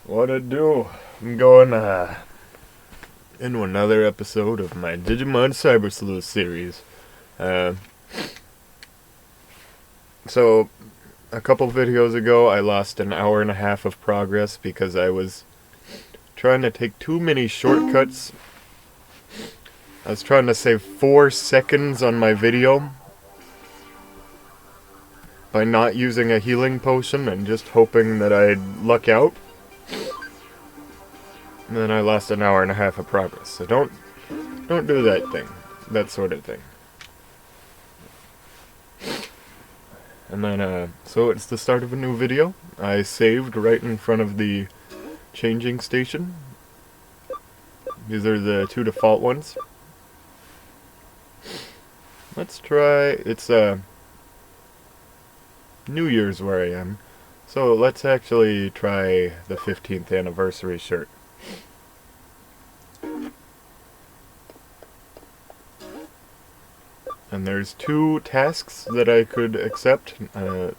What it do? I'm going into another episode of my Digimon Cyber Sleuth series. So a couple videos ago I lost an hour and a half of progress because I was trying to take too many shortcuts. I was trying to save 4 seconds on my video by not using a healing potion and just hoping that I'd luck out. And then I lost an hour and a half of progress. So don't do that thing. That sort of thing. And then, so it's the start of a new video. I saved right in front of the changing station. These are the 2 default ones. Let's try, it's, New Year's where I am. So let's actually try the 15th anniversary shirt. And there's 2 tasks that I could accept. I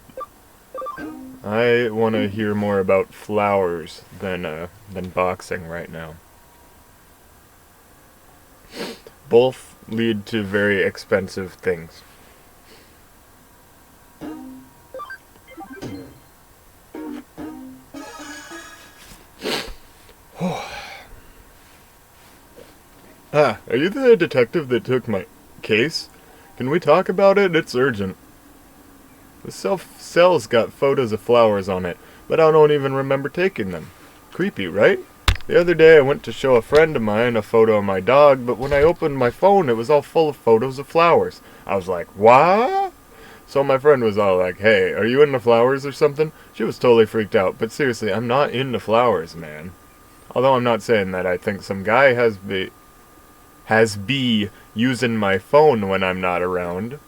want to hear more about flowers than boxing right now. Both lead to very expensive things. Are you the detective that took my case? Can we talk about it? It's urgent. The cell's got photos of flowers on it, but I don't even remember taking them. Creepy, right? The other day I went to show a friend of mine a photo of my dog, but when I opened my phone it was all full of photos of flowers. I was like, what? So my friend was all like, hey, are you into flowers or something? She was totally freaked out, but seriously, I'm not into flowers, man. Although I'm not saying that. I think some guy has be using my phone when I'm not around.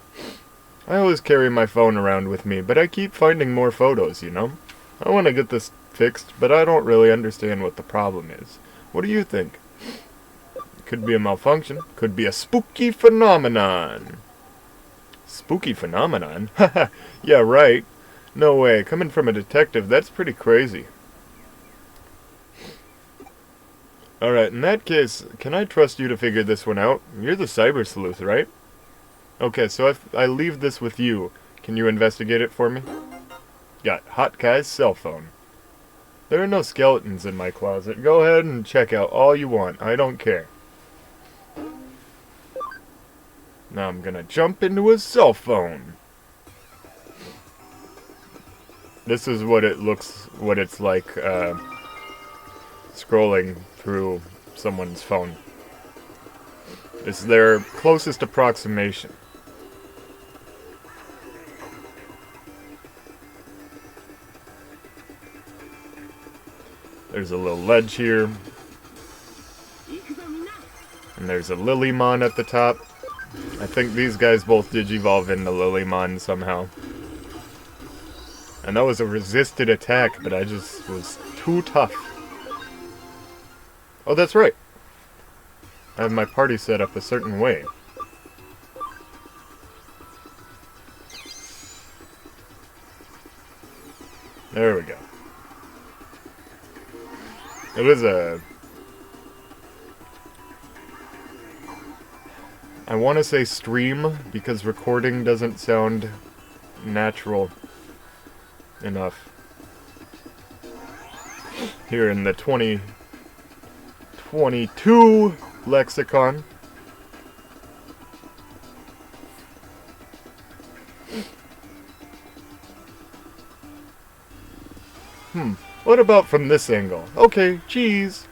I always carry my phone around with me, but I keep finding more photos, you know? I want to get this fixed, but I don't really understand what the problem is. What do you think? Could be a malfunction. Could be a spooky phenomenon. Spooky phenomenon? Haha, yeah, right. No way. Coming from a detective, that's pretty crazy. Alright, in that case, can I trust you to figure this one out? You're the cyber sleuth, right? Okay, so if I leave this with you, can you investigate it for me? Got Hot Kai's cell phone. There are no skeletons in my closet. Go ahead and check out all you want. I don't care. Now I'm gonna jump into his cell phone. This is what it's like, scrolling through someone's phone. It's their closest approximation. There's a little ledge here. And there's a Lilymon at the top. I think these guys both digivolve into Lilymon somehow. And that was a resisted attack, but I just was too tough. Oh, that's right. I have my party set up a certain way. There we go. It was I want to say stream, because recording doesn't sound natural enough. Here in the 2022 lexicon. What about from this angle? Okay, cheese.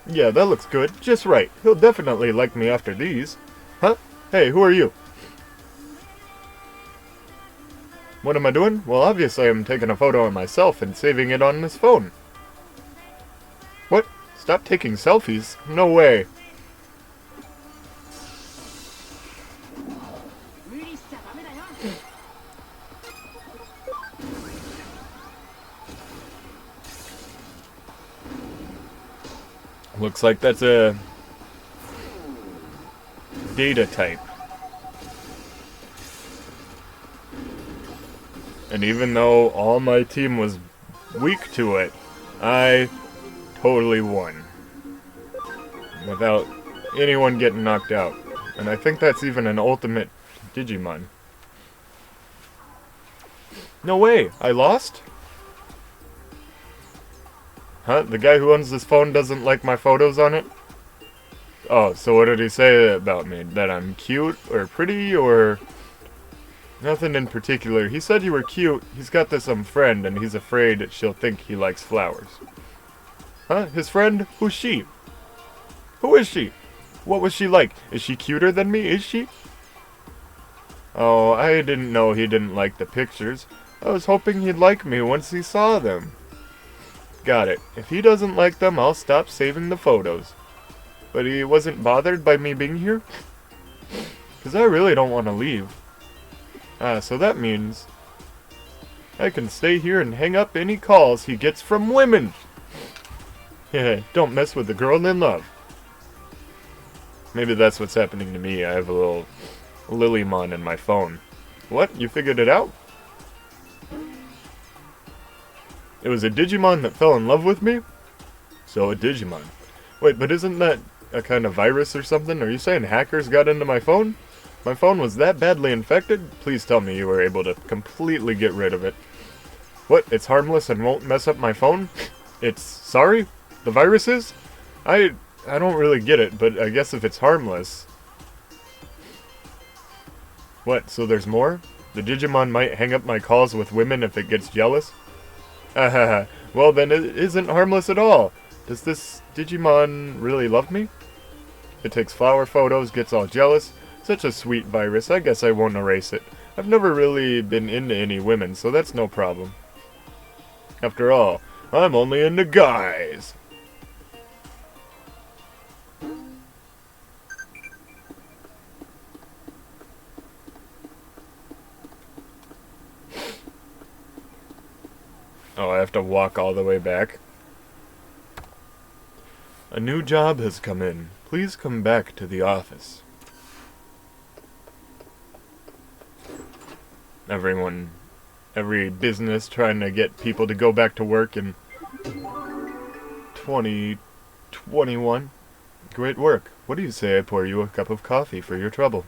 Yeah, that looks good. Just right. He'll definitely like me after these. Huh? Hey, who are you? What am I doing? Well, obviously I'm taking a photo of myself and saving it on this phone. What? Stop taking selfies? No way. Looks like that's a data type. And even though all my team was weak to it, I totally won. Without anyone getting knocked out. And I think that's even an ultimate Digimon. No way! I lost? Huh? The guy who owns this phone doesn't like my photos on it? Oh, so what did he say about me? That I'm cute or pretty or... Nothing in particular. He said you were cute. He's got this friend and he's afraid that she'll think he likes flowers. Huh? His friend? Who's she? Who is she? What was she like? Is she cuter than me? Is she? Oh, I didn't know he didn't like the pictures. I was hoping he'd like me once he saw them. Got it. If he doesn't like them, I'll stop saving the photos. But he wasn't bothered by me being here? Because I really don't want to leave. So that means I can stay here and hang up any calls he gets from women. Yeah, don't mess with the girl in love. Maybe that's what's happening to me. I have a little Lilymon in my phone. What? You figured it out? It was a Digimon that fell in love with me? So a Digimon. Wait, but isn't that a kind of virus or something? Are you saying hackers got into my phone? My phone was that badly infected? Please tell me you were able to completely get rid of it. What? It's harmless and won't mess up my phone? It's... sorry? The virus is? I don't really get it, but I guess if it's harmless... What, so there's more? The Digimon might hang up my calls with women if it gets jealous? Well then it isn't harmless at all. Does this Digimon really love me? It takes flower photos, gets all jealous. Such a sweet virus, I guess I won't erase it. I've never really been into any women, so that's no problem. After all, I'm only into guys. Oh, I have to walk all the way back. A new job has come in. Please come back to the office. Every business trying to get people to go back to work in 2021. Great work. What do you say I pour you a cup of coffee for your trouble?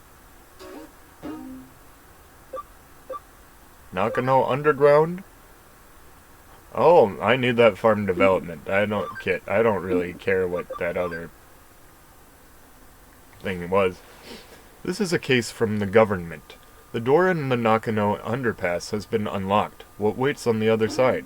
Nakano Underground? Oh, I need that farm development. I don't really care what that other thing was. This is a case from the government. The door in the Nakano underpass has been unlocked. What waits on the other side?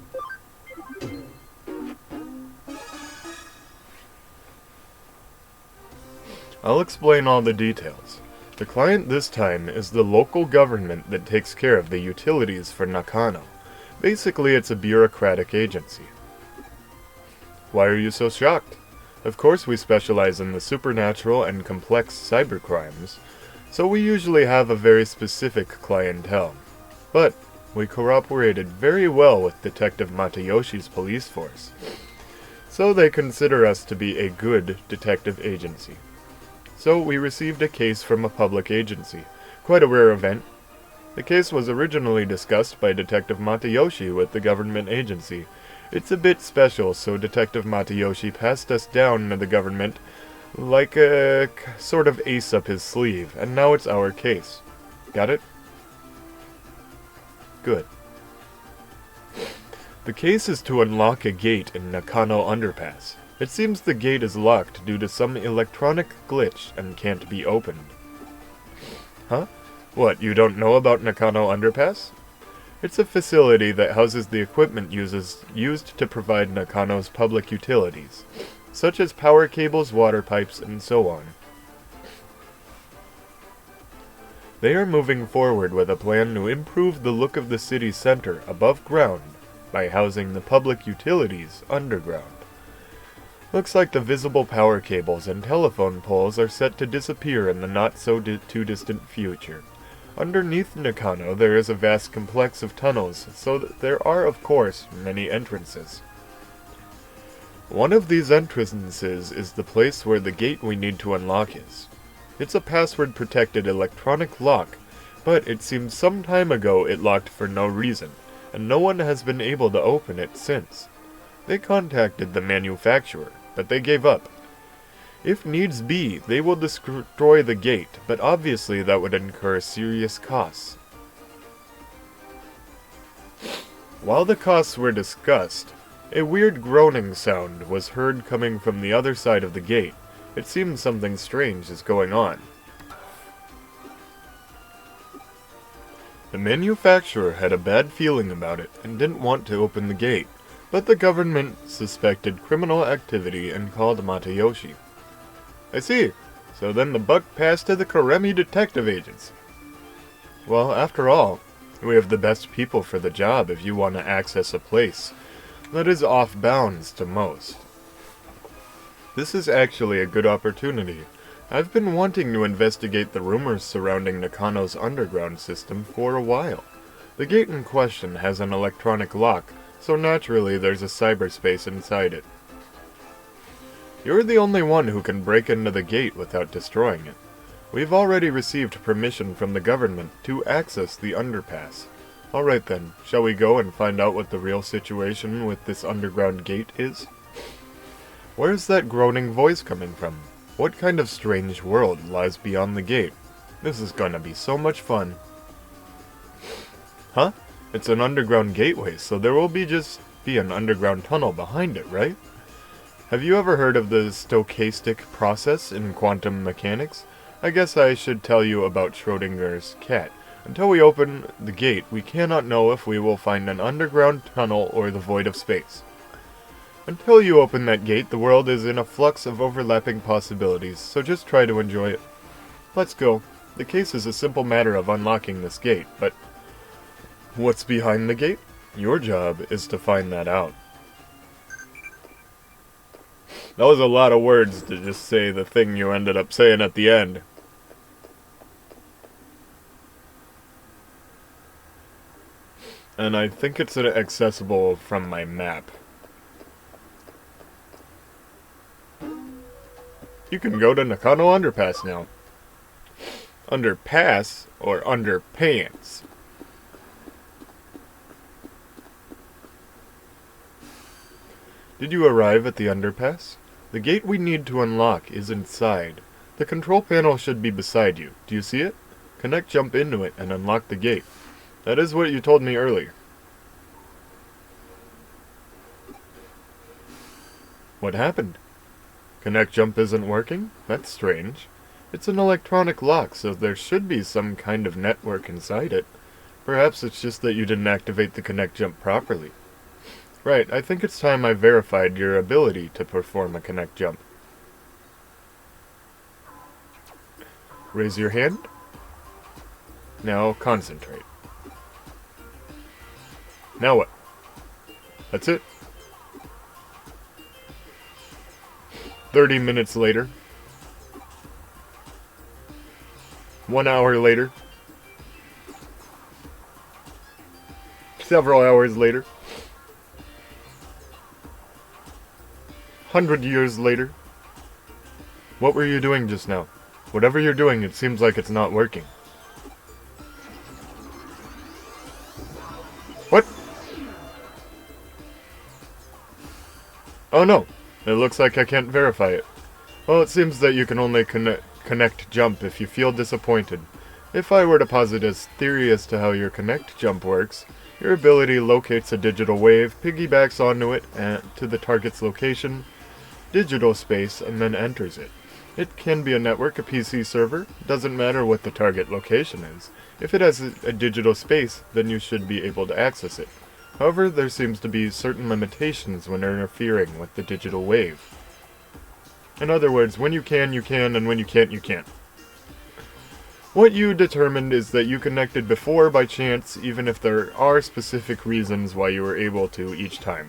I'll explain all the details. The client this time is the local government that takes care of the utilities for Nakano. Basically, it's a bureaucratic agency. Why are you so shocked? Of course we specialize in the supernatural and complex cybercrimes, so we usually have a very specific clientele. But we cooperated very well with Detective Matayoshi's police force, so they consider us to be a good detective agency. So we received a case from a public agency, quite a rare event. The case was originally discussed by Detective Matayoshi with the government agency. It's a bit special, so Detective Matayoshi passed us down to the government like a sort of ace up his sleeve, and now it's our case. Got it? Good. The case is to unlock a gate in Nakano Underpass. It seems the gate is locked due to some electronic glitch and can't be opened. Huh? What, you don't know about Nakano Underpass? It's a facility that houses the equipment used to provide Nakano's public utilities, such as power cables, water pipes, and so on. They are moving forward with a plan to improve the look of the city center above ground by housing the public utilities underground. Looks like the visible power cables and telephone poles are set to disappear in the not-so-too-distant future. Underneath Nakano there is a vast complex of tunnels, so that there are, of course, many entrances. One of these entrances is the place where the gate we need to unlock is. It's a password-protected electronic lock, but it seems some time ago it locked for no reason. and no one has been able to open it since. They contacted the manufacturer, but they gave up. If needs be, they will destroy the gate, but obviously that would incur serious costs. While the costs were discussed, a weird groaning sound was heard coming from the other side of the gate. It seemed something strange is going on. The manufacturer had a bad feeling about it and didn't want to open the gate, but the government suspected criminal activity and called Matayoshi. I see. So then the buck passed to the Karemi detective agents. Well, after all, we have the best people for the job if you want to access a place that is off bounds to most. This is actually a good opportunity. I've been wanting to investigate the rumors surrounding Nakano's underground system for a while. The gate in question has an electronic lock, so naturally there's a cyberspace inside it. You're the only one who can break into the gate without destroying it. We've already received permission from the government to access the underpass. Alright then, shall we go and find out what the real situation with this underground gate is? Where's that groaning voice coming from? What kind of strange world lies beyond the gate? This is gonna be so much fun. Huh? It's an underground gateway, so there will just be an underground tunnel behind it, right? Have you ever heard of the stochastic process in quantum mechanics? I guess I should tell you about Schrodinger's cat. Until we open the gate, we cannot know if we will find an underground tunnel or the void of space. Until you open that gate, the world is in a flux of overlapping possibilities, so just try to enjoy it. Let's go. The case is a simple matter of unlocking this gate, but what's behind the gate? Your job is to find that out. That was a lot of words to just say the thing you ended up saying at the end. And I think it's accessible from my map. You can go to Nakano Underpass now. Underpass or underpants? Did you arrive at the underpass? The gate we need to unlock is inside. The control panel should be beside you. Do you see it? Connect jump into it and unlock the gate. That is what you told me earlier. What happened? Connect jump isn't working? That's strange. It's an electronic lock, so there should be some kind of network inside it. Perhaps it's just that you didn't activate the connect jump properly. Right, I think it's time I verified your ability to perform a connect jump. Raise your hand. Now concentrate. Now what? That's it. 30 minutes later. 1 hour later. Several hours later. 100 years later. What were you doing just now? Whatever you're doing, it seems like it's not working. What? Oh no. It looks like I can't verify it. Well, it seems that you can only connect jump if you feel disappointed. If I were to posit a theory as to how your connect jump works, your ability locates a digital wave, piggybacks onto it to the target's location, digital space, and then enters it. It can be a network, a PC server, doesn't matter what the target location is. If it has a digital space, then you should be able to access it. However, there seems to be certain limitations when interfering with the digital wave. In other words, when you can, and when you can't, you can't. What you determined is that you connected before by chance, even if there are specific reasons why you were able to each time.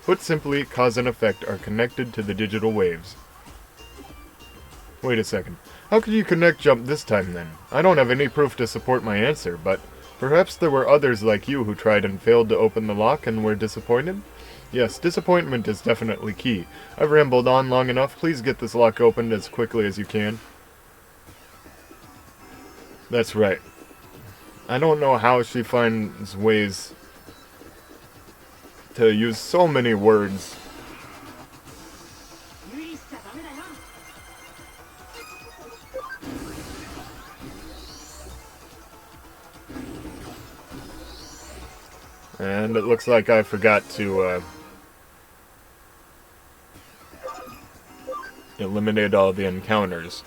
Put simply, cause and effect are connected to the digital waves. Wait a second. How could you connect jump this time then? I don't have any proof to support my answer, but perhaps there were others like you who tried and failed to open the lock and were disappointed? Yes, disappointment is definitely key. I've rambled on long enough. Please get this lock opened as quickly as you can. That's right. I don't know how she finds ways to use so many words. And it looks like I forgot to eliminate all the encounters.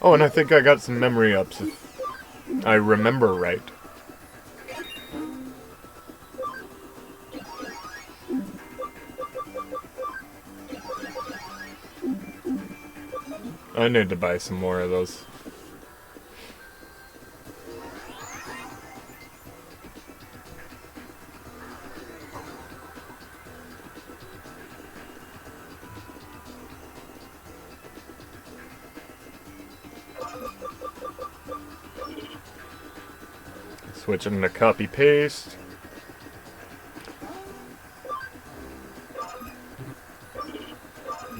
Oh, and I think I got some memory ups if I remember right. I need to buy some more of those. Switching to copy paste.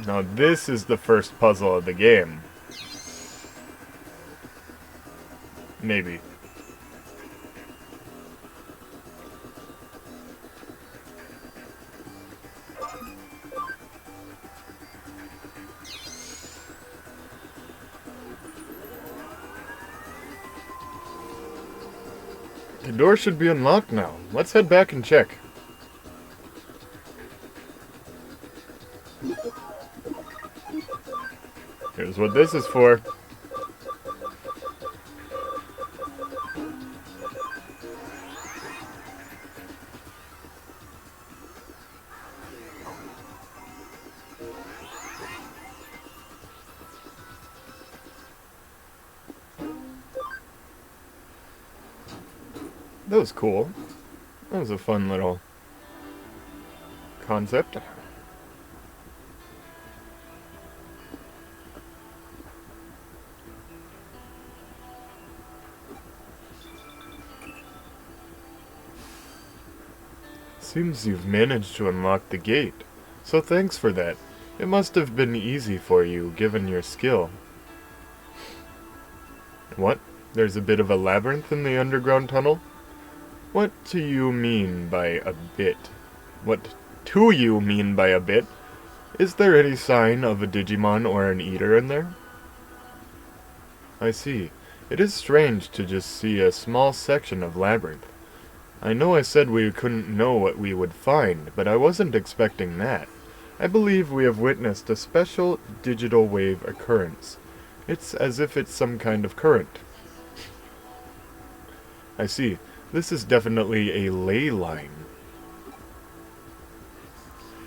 Now this is the first puzzle of the game. Maybe. The door should be unlocked now. Let's head back and check. Here's what this is for. That was cool. That was a fun little concept. Seems you've managed to unlock the gate, so thanks for that. It must have been easy for you, given your skill. What? There's a bit of a labyrinth in the underground tunnel? What do you mean by a bit? What do you mean by a bit? Is there any sign of a Digimon or an eater in there? I see. It is strange to just see a small section of labyrinth. I know I said we couldn't know what we would find, but I wasn't expecting that. I believe we have witnessed a special digital wave occurrence. It's as if it's some kind of current. I see. This is definitely a ley line.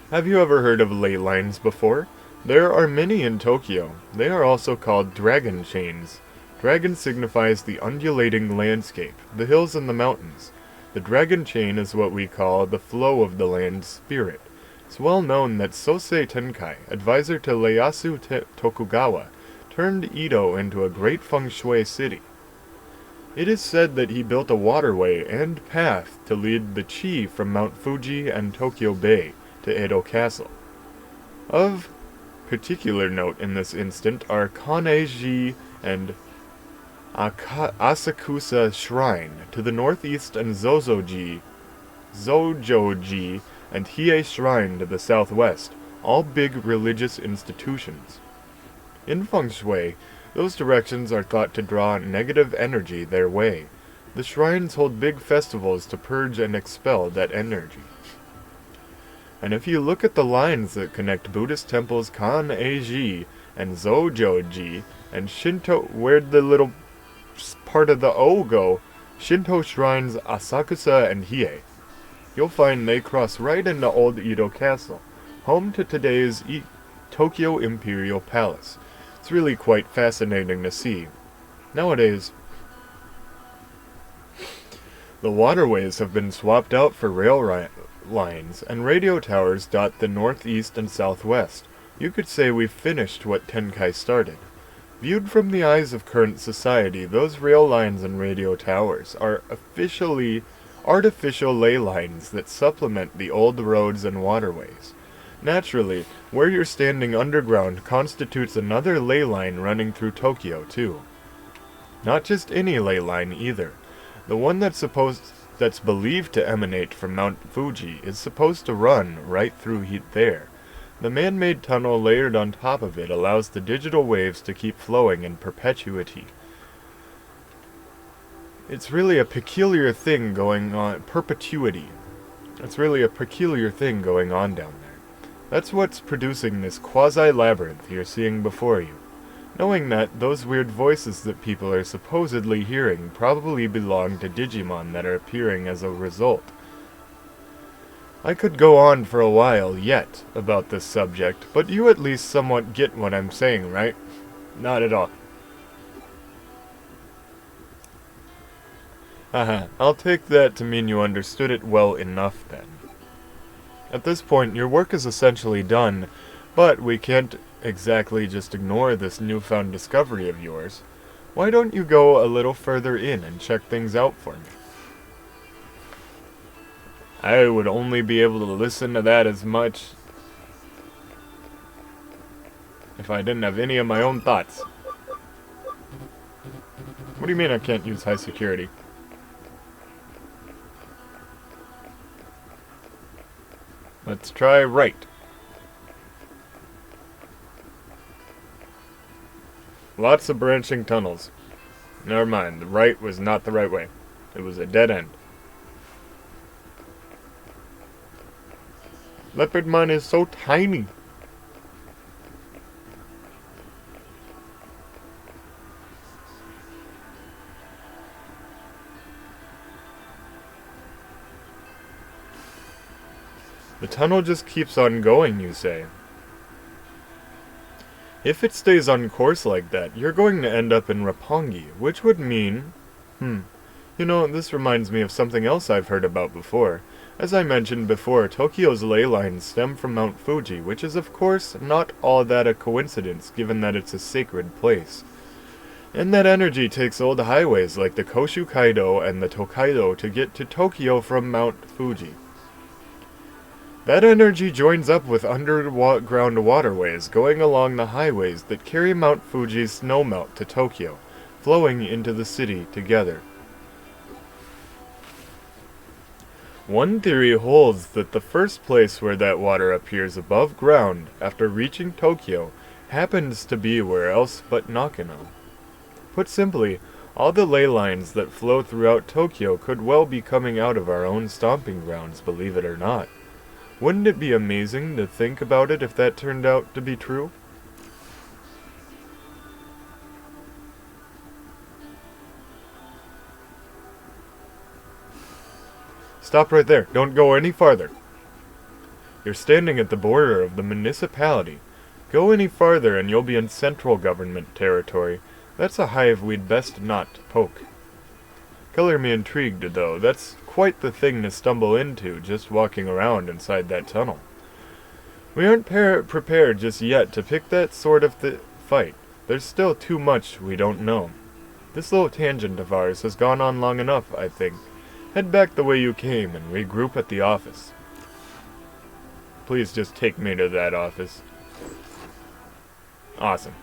Have you ever heard of ley lines before? There are many in Tokyo. They are also called dragon chains. Dragon signifies the undulating landscape, the hills and the mountains. The dragon chain is what we call the flow of the land's spirit. It's well known that Sosei Tenkai, advisor to Ieyasu Tokugawa, turned Edo into a great feng shui city. It is said that he built a waterway and path to lead the chi from Mount Fuji and Tokyo Bay to Edo Castle. Of particular note in this instant are Kaneji and Asakusa Shrine to the northeast and Zojoji and Hiei Shrine to the southwest, all big religious institutions. In feng shui, those directions are thought to draw negative energy their way. The shrines hold big festivals to purge and expel that energy. And if you look at the lines that connect Buddhist temples Kan-eiji and Zojoji and Shinto, where'd the little part of the O go? Shinto shrines Asakusa and Hiei. You'll find they cross right into Old Edo Castle, home to today's Tokyo Imperial Palace. It's really quite fascinating to see. Nowadays, the waterways have been swapped out for rail lines, and radio towers dot the northeast and southwest. You could say we've finished what Tenkai started. Viewed from the eyes of current society, those rail lines and radio towers are officially artificial ley lines that supplement the old roads and waterways. Naturally, where you're standing underground constitutes another ley line running through Tokyo, too. Not just any ley line, either. The one that's supposed that's believed to emanate from Mount Fuji is supposed to run right through there. The man-made tunnel layered on top of it allows the digital waves to keep flowing in perpetuity. It's really a peculiar thing going on. Perpetuity. It's really a peculiar thing going on down there. That's what's producing this quasi-labyrinth you're seeing before you. Knowing that, those weird voices that people are supposedly hearing probably belong to Digimon that are appearing as a result. I could go on for a while yet about this subject, but you at least somewhat get what I'm saying, right? Not at all. Haha, I'll take that to mean you understood it well enough then. At this point, your work is essentially done, but we can't exactly just ignore this newfound discovery of yours. Why don't you go a little further in and check things out for me? I would only be able to listen to that as much if I didn't have any of my own thoughts. What do you mean I can't use high security? Let's try right. Lots of branching tunnels. Never mind, the right was not the right way. It was a dead end. Leopardmon is so tiny. The tunnel just keeps on going, you say. If it stays on course like that, you're going to end up in Roppongi, which would mean... You know, this reminds me of something else I've heard about before. As I mentioned before, Tokyo's ley lines stem from Mount Fuji, which is of course not all that a coincidence, given that it's a sacred place. And that energy takes old highways like the Koshu Kaido and the Tokaido to get to Tokyo from Mount Fuji. That energy joins up with underground waterways going along the highways that carry Mount Fuji's snowmelt to Tokyo, flowing into the city together. One theory holds that the first place where that water appears above ground after reaching Tokyo happens to be where else but Nakano. Put simply, all the ley lines that flow throughout Tokyo could well be coming out of our own stomping grounds, believe it or not. Wouldn't it be amazing to think about it if that turned out to be true? Stop right there. Don't go any farther. You're standing at the border of the municipality. Go any farther and you'll be in central government territory. That's a hive we'd best not poke. Color me intrigued, though. That's quite the thing to stumble into just walking around inside that tunnel. We aren't prepared just yet to pick that sort of fight. There's still too much we don't know. This little tangent of ours has gone on long enough, I think. Head back the way you came and regroup at the office. Please just take me to that office. Awesome.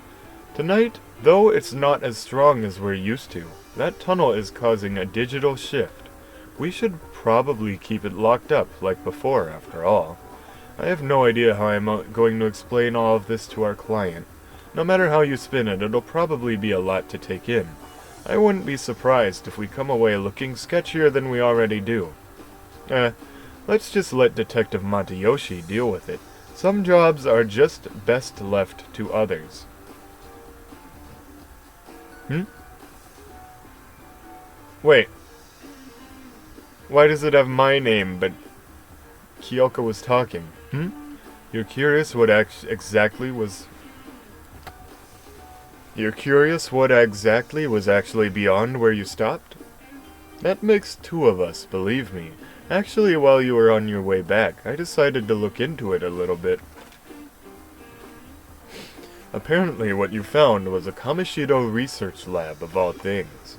Tonight, though it's not as strong as we're used to, that tunnel is causing a digital shift. We should probably keep it locked up like before, after all. I have no idea how I'm going to explain all of this to our client. No matter how you spin it, it'll probably be a lot to take in. I wouldn't be surprised if we come away looking sketchier than we already do. Let's just let Detective Matayoshi deal with it. Some jobs are just best left to others. Wait. Why does it have my name, but Kyoko was talking? You're curious what exactly was actually beyond where you stopped? That makes two of us, believe me. Actually, while you were on your way back, I decided to look into it a little bit. Apparently, what you found was a Kamoshido research lab of all things.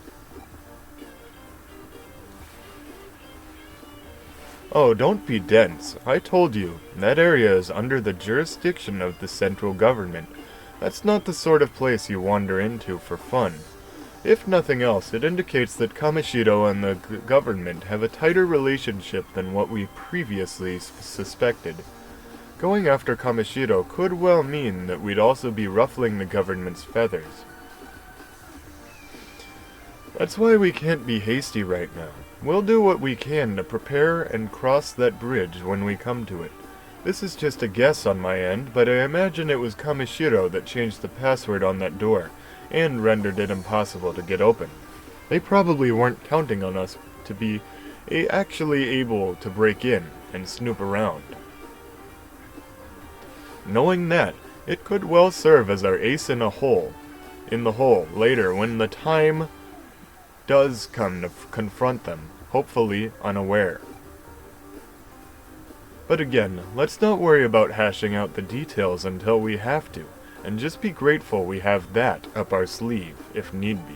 Oh, don't be dense. I told you, that area is under the jurisdiction of the central government. That's not the sort of place you wander into for fun. If nothing else, it indicates that Kamishiro and the government have a tighter relationship than what we previously suspected. Going after Kamishiro could well mean that we'd also be ruffling the government's feathers. That's why we can't be hasty right now. We'll do what we can to prepare and cross that bridge when we come to it. This is just a guess on my end, but I imagine it was Kamishiro that changed the password on that door, and rendered it impossible to get open. They probably weren't counting on us to be actually able to break in and snoop around. Knowing that, it could well serve as our ace in the hole later when the time does come to confront them, hopefully unaware. But again, let's not worry about hashing out the details until we have to, and just be grateful we have that up our sleeve, if need be.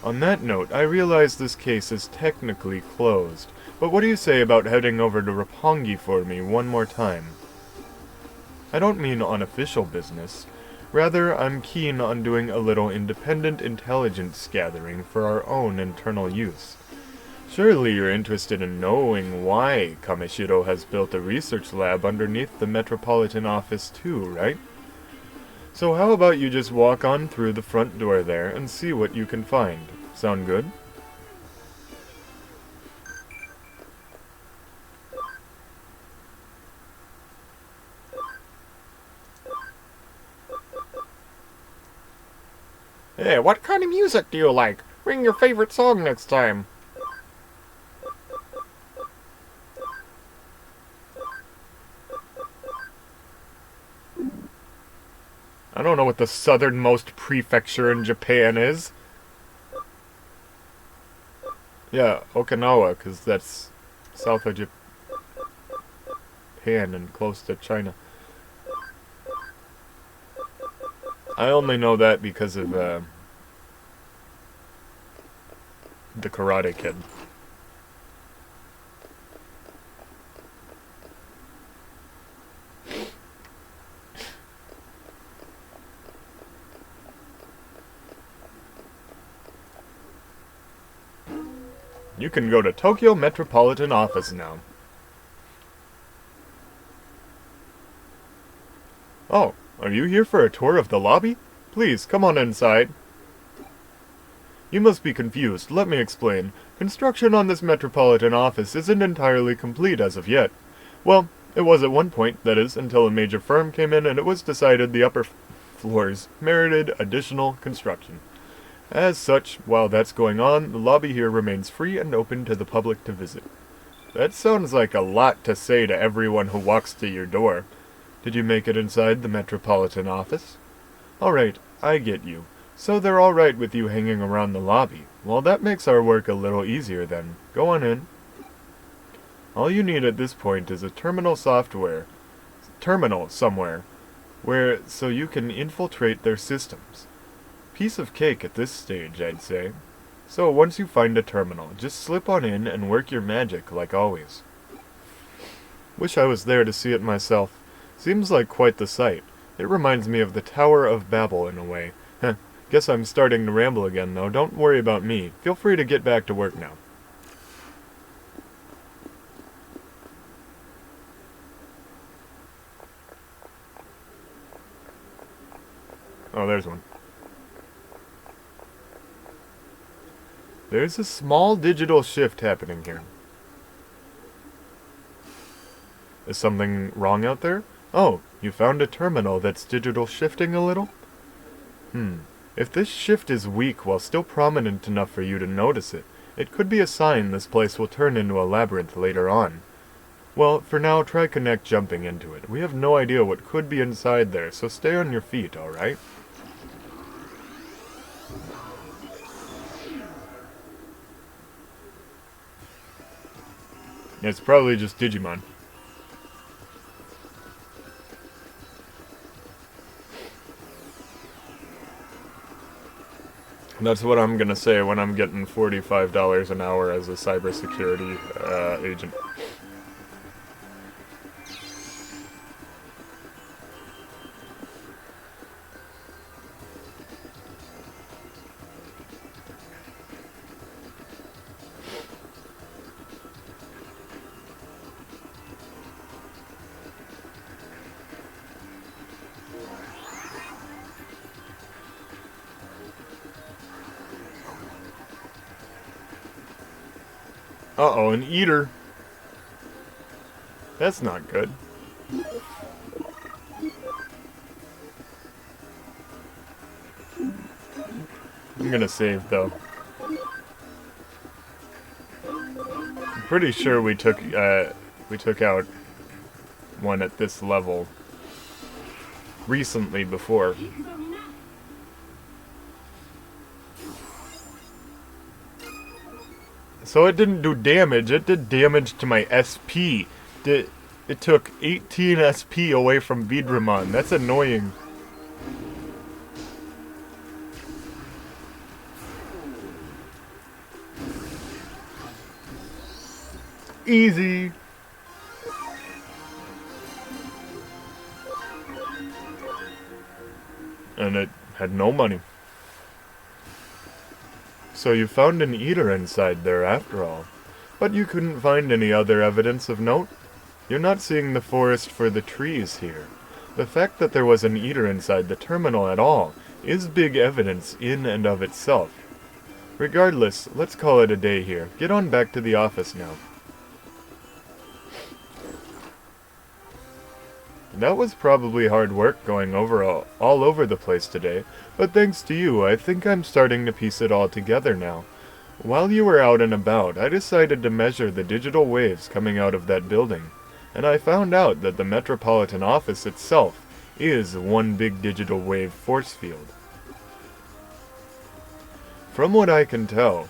On that note, I realize this case is technically closed, but what do you say about heading over to Roppongi for me one more time? I don't mean on official business. Rather, I'm keen on doing a little independent intelligence gathering for our own internal use. Surely you're interested in knowing why Kamishiro has built a research lab underneath the Metropolitan Office too, right? So how about you just walk on through the front door there and see what you can find. Sound good? Hey, what kind of music do you like? Bring your favorite song next time. I don't know what the southernmost prefecture in Japan is. Yeah, Okinawa, because that's south of Japan and close to China. I only know that because of the Karate Kid. You can go to Tokyo Metropolitan Office now. Oh, are you here for a tour of the lobby? Please, come on inside. You must be confused. Let me explain. Construction on this Metropolitan Office isn't entirely complete as of yet. Well, it was at one point, that is, until a major firm came in and it was decided the upper floors merited additional construction. As such, while that's going on, the lobby here remains free and open to the public to visit. That sounds like a lot to say to everyone who walks to your door. Did you make it inside the Metropolitan Office? Alright, I get you. So they're alright with you hanging around the lobby. Well, that makes our work a little easier then. Go on in. All you need at this point is a terminal somewhere, so you can infiltrate their systems. Piece of cake at this stage, I'd say. So once you find a terminal, just slip on in and work your magic like always. Wish I was there to see it myself. Seems like quite the sight. It reminds me of the Tower of Babel in a way. Heh, guess I'm starting to ramble again though. Don't worry about me. Feel free to get back to work now. Oh, there's one. There's a small digital shift happening here. Is something wrong out there? Oh, you found a terminal that's digital shifting a little? If this shift is weak while still prominent enough for you to notice it, it could be a sign this place will turn into a labyrinth later on. Well, for now, try connect jumping into it. We have no idea what could be inside there, so stay on your feet, alright? It's probably just Digimon. That's what I'm gonna say when I'm getting $45 an hour as a cybersecurity agent. Uh-oh, an eater. That's not good. I'm gonna save, though. I'm pretty sure we took out one at this level recently before. So it didn't do damage, it did damage to my SP. It took 18 SP away from Digimon. That's annoying. Easy. And it had no money. So you found an eater inside there after all. But you couldn't find any other evidence of note? You're not seeing the forest for the trees here. The fact that there was an eater inside the terminal at all is big evidence in and of itself. Regardless, let's call it a day here. Get on back to the office now. That was probably hard work going all over the place today, but thanks to you, I think I'm starting to piece it all together now. While you were out and about, I decided to measure the digital waves coming out of that building, and I found out that the Metropolitan Office itself is one big digital wave force field. From what I can tell,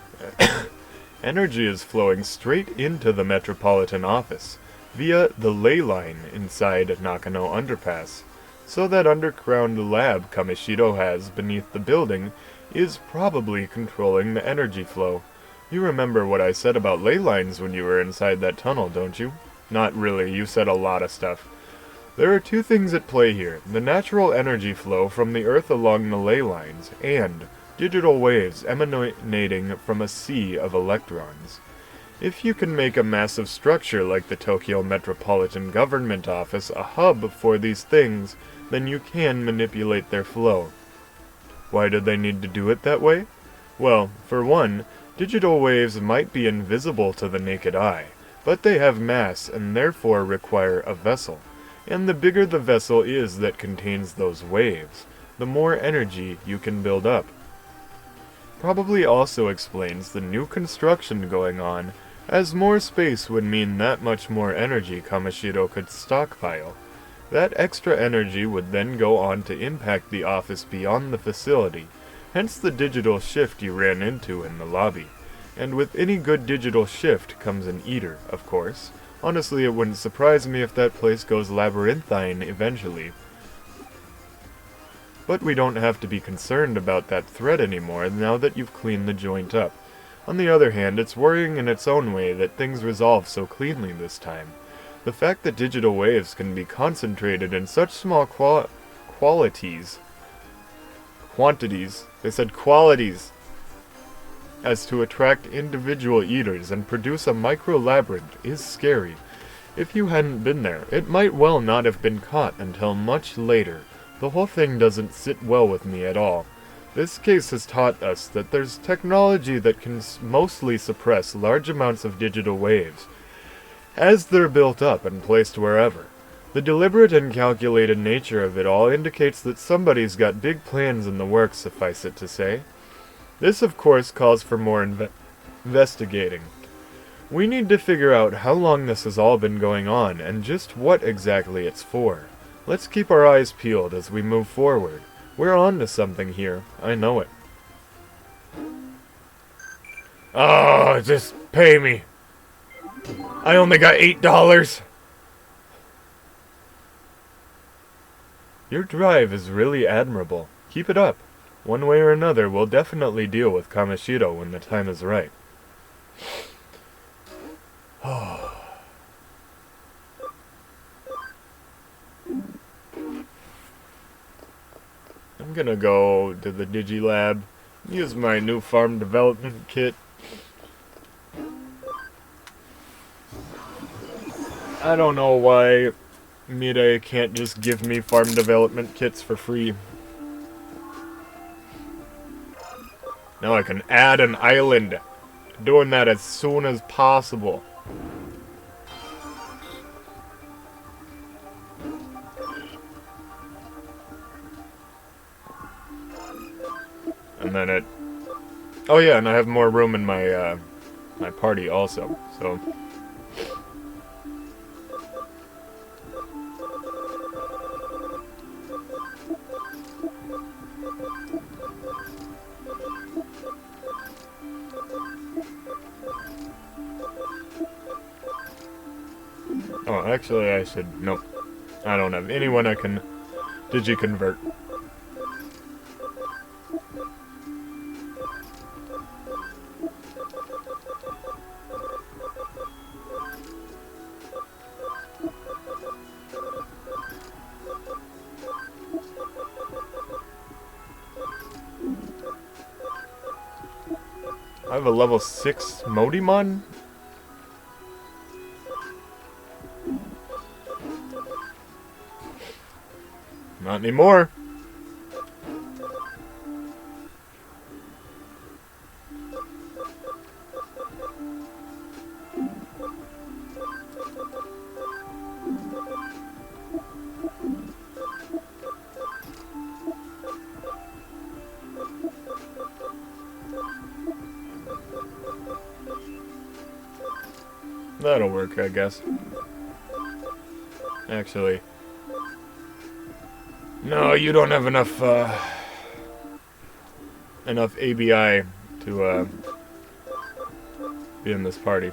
energy is flowing straight into the Metropolitan Office via the ley line inside Nakano Underpass, so that underground lab Kameshido has beneath the building is probably controlling the energy flow. You remember what I said about ley lines when you were inside that tunnel, don't you? Not really, you said a lot of stuff. There are two things at play here, the natural energy flow from the Earth along the ley lines, and digital waves emanating from a sea of electrons. If you can make a massive structure like the Tokyo Metropolitan Government Office a hub for these things, then you can manipulate their flow. Why do they need to do it that way? Well, for one, digital waves might be invisible to the naked eye, but they have mass and therefore require a vessel. And the bigger the vessel is that contains those waves, the more energy you can build up. Probably also explains the new construction going on, as more space would mean that much more energy Kameshido could stockpile. That extra energy would then go on to impact the office beyond the facility, hence the digital shift you ran into in the lobby. And with any good digital shift comes an eater, of course. Honestly, it wouldn't surprise me if that place goes labyrinthine eventually. But we don't have to be concerned about that threat anymore now that you've cleaned the joint up. On the other hand, it's worrying in its own way that things resolve so cleanly this time. The fact that digital waves can be concentrated in such small quantities, they said qualities, as to attract individual eaters and produce a micro-labyrinth is scary. If you hadn't been there, it might well not have been caught until much later. The whole thing doesn't sit well with me at all. This case has taught us that there's technology that can mostly suppress large amounts of digital waves, as they're built up and placed wherever. The deliberate and calculated nature of it all indicates that somebody's got big plans in the works, suffice it to say. This, of course, calls for more investigating. We need to figure out how long this has all been going on, and just what exactly it's for. Let's keep our eyes peeled as we move forward. We're on to something here. I know it. Oh, just pay me. I only got $8. Your drive is really admirable. Keep it up. One way or another, we'll definitely deal with Kameshido when the time is right. I'm gonna go to the Digilab, use my new farm development kit. I don't know why Midai can't just give me farm development kits for free. Now I can add an island. Doing that as soon as possible. And then it... Oh yeah, and I have more room in my, my party also, so... Oh, actually I should... Nope. I don't have anyone I can digi-convert. I have a level 6 Modimon? Not anymore. That'll work, I guess. Actually... No, you don't have enough, enough ABI to, be in this party.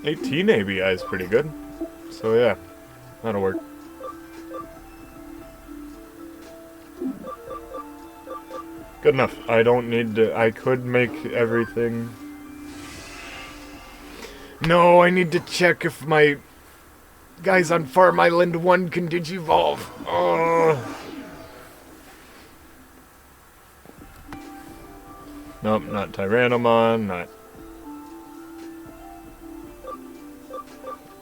$18 ABI is pretty good. So yeah, that'll work. Good enough. I don't need to... I could make everything... No, I need to check if my guys on Farm Island 1 can digivolve. Nope, not Tyrannomon, not...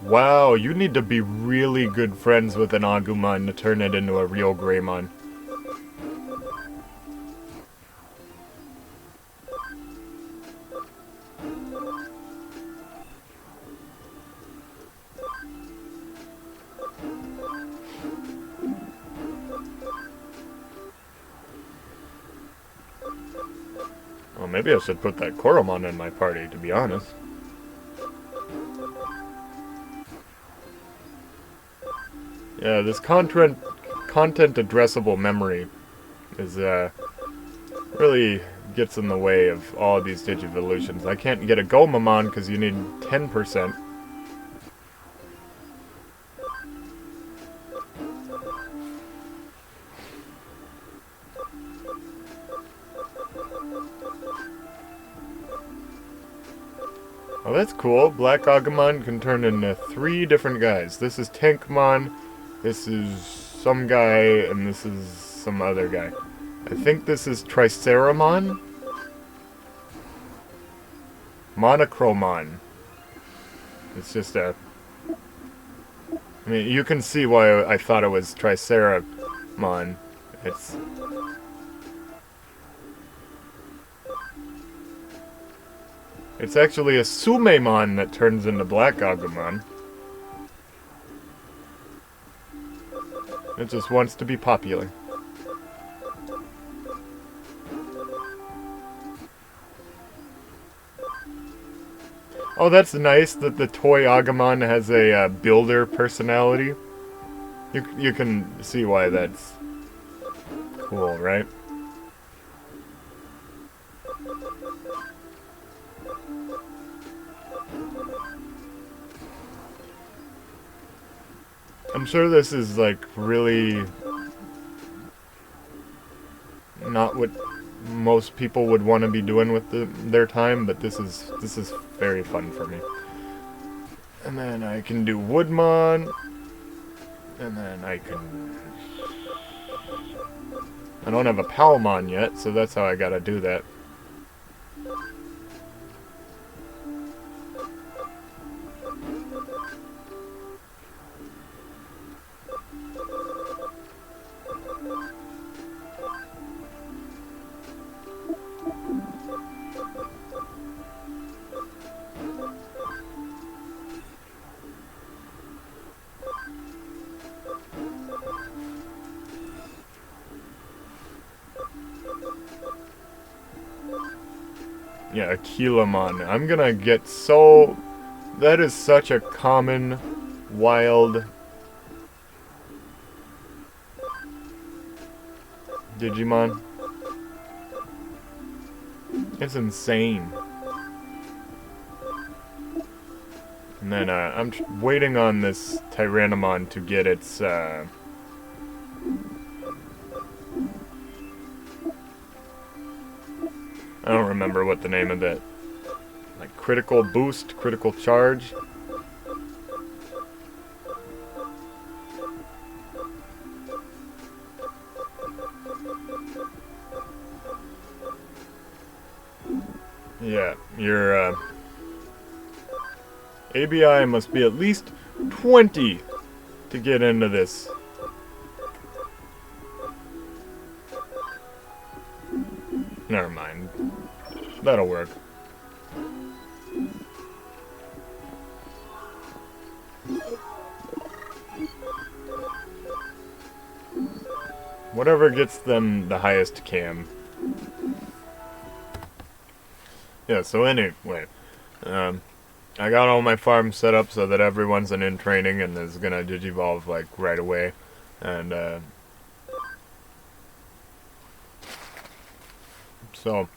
Wow, you need to be really good friends with an Agumon to turn it into a real Greymon. Well, maybe I should put that Koromon in my party, to be honest. Yeah, this content addressable memory is, really gets in the way of all of these Digivolutions. I can't get a Gomamon because you need 10%. Oh, that's cool. Black Agumon can turn into 3 different guys. This is Tankmon, this is some guy, and this is some other guy. I think this is Triceramon? Monochromon. It's just a... I mean, you can see why I thought it was Triceramon. It's... It's actually a Sumemon that turns into Black Agumon. It just wants to be popular. Oh, that's nice that the toy Agumon has a builder personality. You can see why that's cool, right? I'm sure this is, like, really not what most people would want to be doing with their time, but this is very fun for me. And then I can do Woodmon, and then I don't have a Palmon yet, so that's how I gotta do that. Yeah, Akilamon. I'm gonna get so... That is such a common, wild... Digimon. It's insane. And then, I'm waiting on this Tyrannomon to get its, I don't remember what the name of it. Like, critical boost, critical charge. Yeah, your, ABI must be at least 20 to get into this. Never mind. That'll work. Whatever gets them the highest cam. Yeah, so anyway, I got all my farms set up so that everyone's in training and is gonna digivolve like right away, and so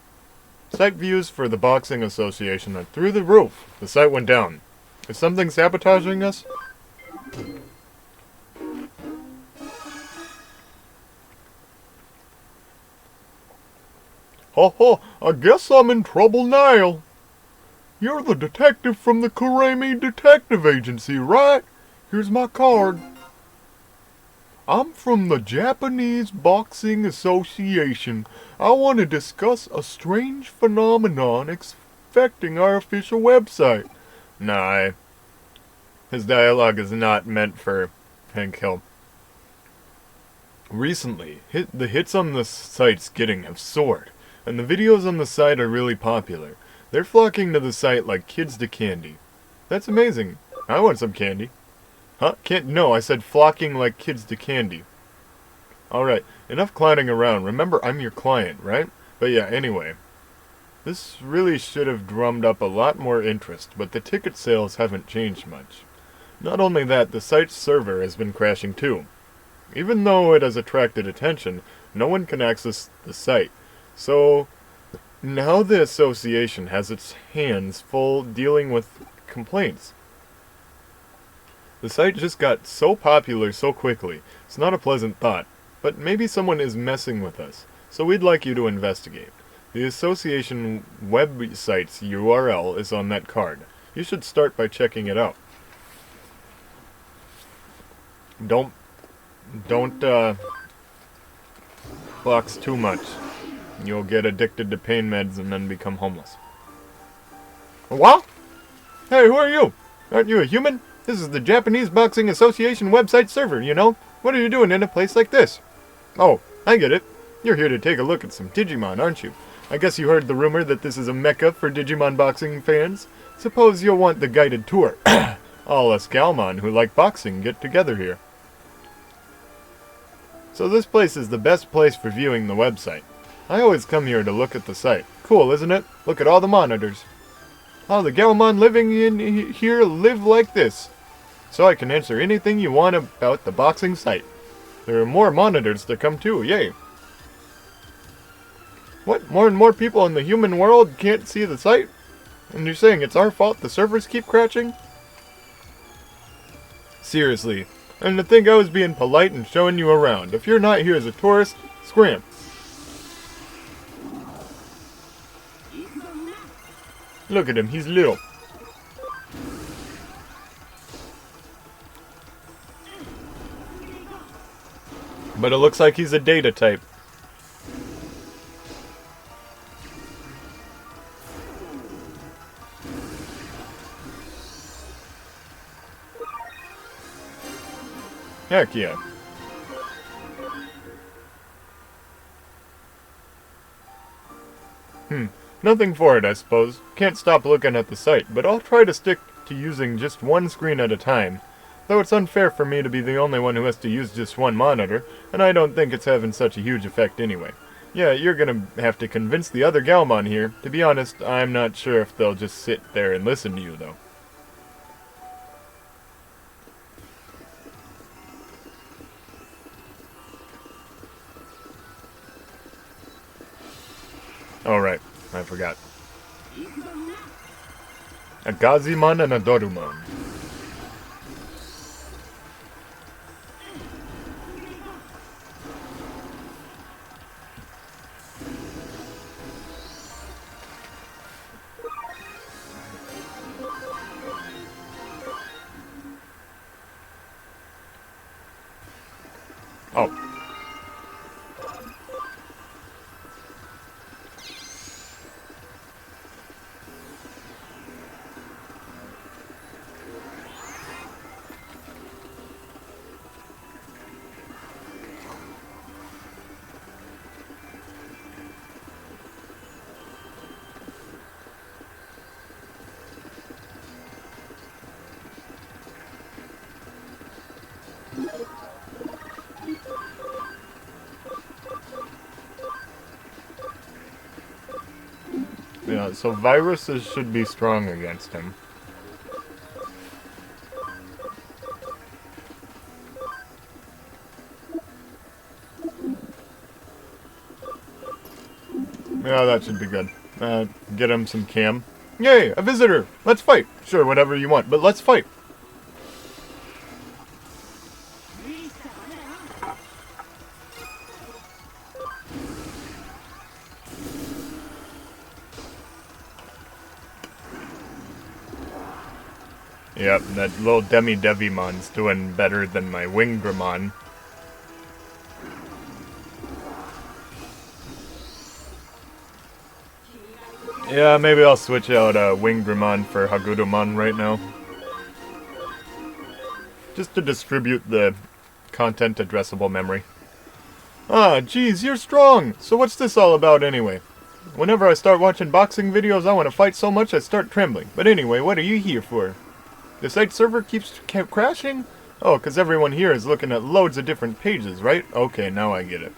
site views for the Boxing Association are through the roof. The site went down. Is something sabotaging us? Ho ho, I guess I'm in trouble now. You're the detective from the Kurami Detective Agency, right? Here's my card. I'm from the Japanese Boxing Association. I want to discuss a strange phenomenon affecting our official website. Nah, his dialogue is not meant for Hank Hill. Recently, the hits on the site's getting have soared, and the videos on the site are really popular. They're flocking to the site like kids to candy. That's amazing. I want some candy. Huh? No, I said flocking like kids to candy. Alright, enough clowning around. Remember, I'm your client, right? But yeah, anyway. This really should have drummed up a lot more interest, but the ticket sales haven't changed much. Not only that, the site's server has been crashing too. Even though it has attracted attention, no one can access the site. So, now the association has its hands full dealing with complaints. The site just got so popular so quickly. It's not a pleasant thought, but maybe someone is messing with us, so we'd like you to investigate. The association website's URL is on that card. You should start by checking it out. Don't box too much. You'll get addicted to pain meds and then become homeless. What? Hey, who are you? Aren't you a human? This is the Japanese Boxing Association website server, you know? What are you doing in a place like this? Oh, I get it. You're here to take a look at some Digimon, aren't you? I guess you heard the rumor that this is a mecca for Digimon boxing fans. Suppose you'll want the guided tour. All us Galmon who like boxing get together here. So this place is the best place for viewing the website. I always come here to look at the site. Cool, isn't it? Look at all the monitors. All the Galmon living in here live like this. So I can answer anything you want about the boxing site. There are more monitors to come too, yay. What? More and more people in the human world can't see the site? And you're saying it's our fault the servers keep crashing? Seriously. And to think I was being polite and showing you around. If you're not here as a tourist, scram. Look at him, he's little. But it looks like he's a data type. Heck yeah. Nothing for it, I suppose. Can't stop looking at the site, but I'll try to stick to using just one screen at a time. Though it's unfair for me to be the only one who has to use just one monitor, and I don't think it's having such a huge effect anyway. Yeah, you're gonna have to convince the other Galmon here. To be honest, I'm not sure if they'll just sit there and listen to you, though. Oh, right. I forgot. A Gazimon and a Dorumon. Oh. Yeah, so viruses should be strong against him. Yeah, that should be good. Get him some cam. Yay, a visitor! Let's fight! Sure, whatever you want, but let's fight! Yep, that little Demi-Devimon's doing better than my Wingramon. Yeah, maybe I'll switch out Wingramon for Hagurumon right now. Just to distribute the content addressable memory. Ah, geez, you're strong! So what's this all about anyway? Whenever I start watching boxing videos, I want to fight so much I start trembling. But anyway, what are you here for? The site server keeps crashing? Oh, because everyone here is looking at loads of different pages, right? Okay, now I get it.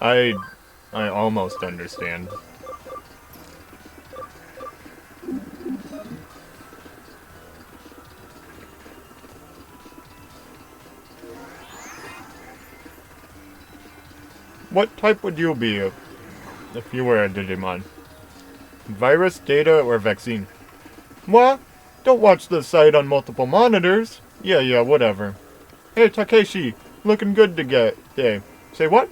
I almost understand. What type would you be if you were a Digimon? Virus, data, or vaccine? What? Don't watch the site on multiple monitors. Yeah, whatever. Hey, Takeshi, looking good today. Say what?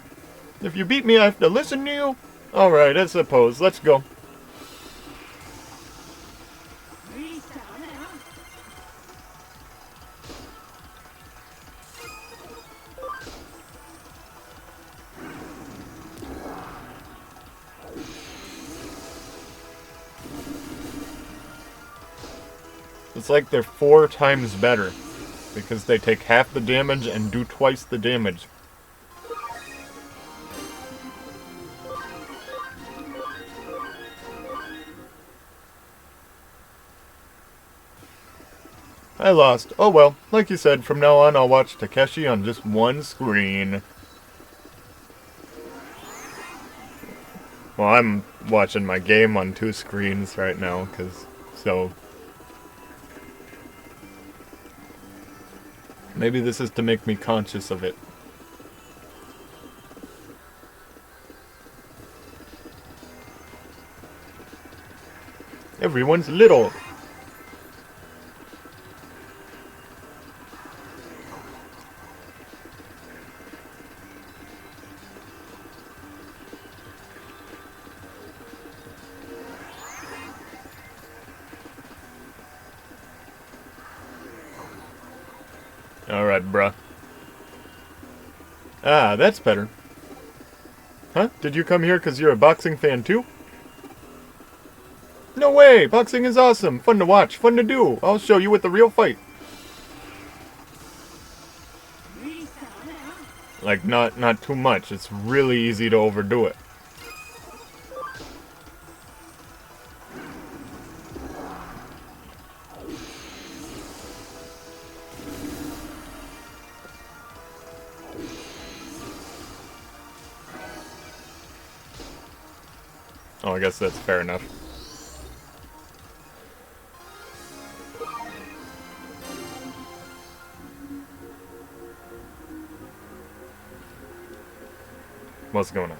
If you beat me, I have to listen to you? Alright, I suppose. Let's go. It's like they're 4 times better, because they take half the damage and do twice the damage. I lost. Oh well, like you said, from now on I'll watch Takeshi on just one screen. Well, I'm watching my game on 2 screens right now, so... Maybe this is to make me conscious of it. Everyone's little. Alright, bruh. Ah, that's better. Huh? Did you come here because you're a boxing fan too? No way! Boxing is awesome! Fun to watch, fun to do! I'll show you what the real fight. Like, not too much. It's really easy to overdo it. Oh, I guess that's fair enough. What's going on?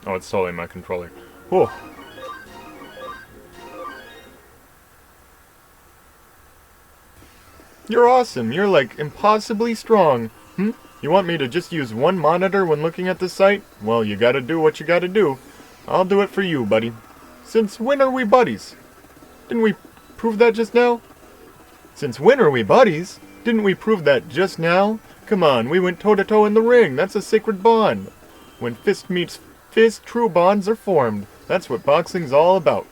Oh, it's totally my controller. Whoa. You're awesome. You're like impossibly strong. You want me to just use one monitor when looking at the site? Well, you gotta do what you gotta do. I'll do it for you, buddy. Since when are we buddies? Didn't we prove that just now? Since when are we buddies? Didn't we prove that just now? Come on, we went toe-to-toe in the ring. That's a sacred bond. When fist meets fist, true bonds are formed. That's what boxing's all about.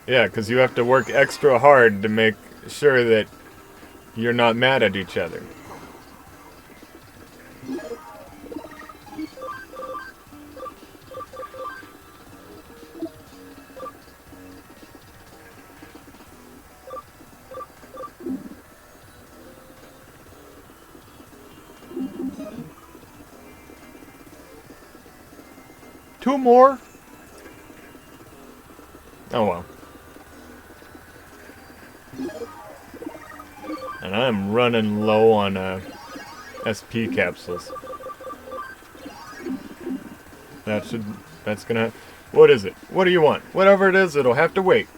Yeah, because you have to work extra hard to make sure that you're not mad at each other. Two more? Oh well. And I'm running low on SP capsules. That's gonna... What is it? What do you want? Whatever it is, it'll have to wait.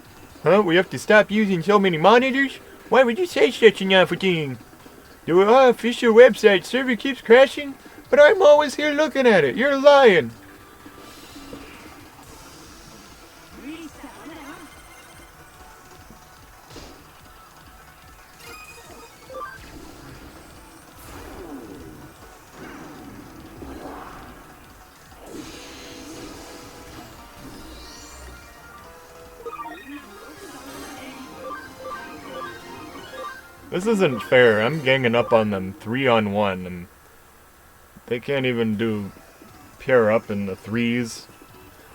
Huh? We have to stop using so many monitors? Why would you say such an awful thing? The official website server keeps crashing? But I'm always here looking at it. You're lying. This isn't fair. I'm ganging up on them 3-on-1, and they can't even do pair up in the threes.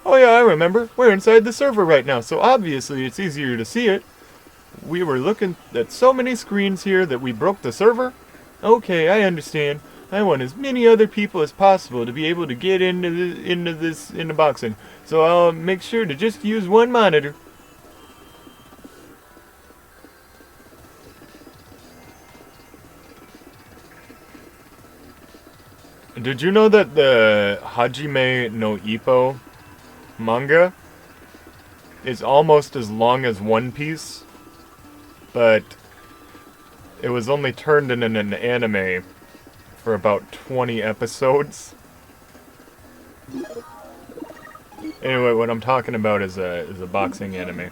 Oh yeah, I remember. We're inside the server right now, so obviously it's easier to see it. We were looking at so many screens here that we broke the server. Okay, I understand. I want as many other people as possible to be able to get into boxing. So I'll make sure to just use one monitor. Did you know that the Hajime no Ippo manga is almost as long as One Piece, but it was only turned into an anime for about 20 episodes? Anyway, what I'm talking about is a boxing anime,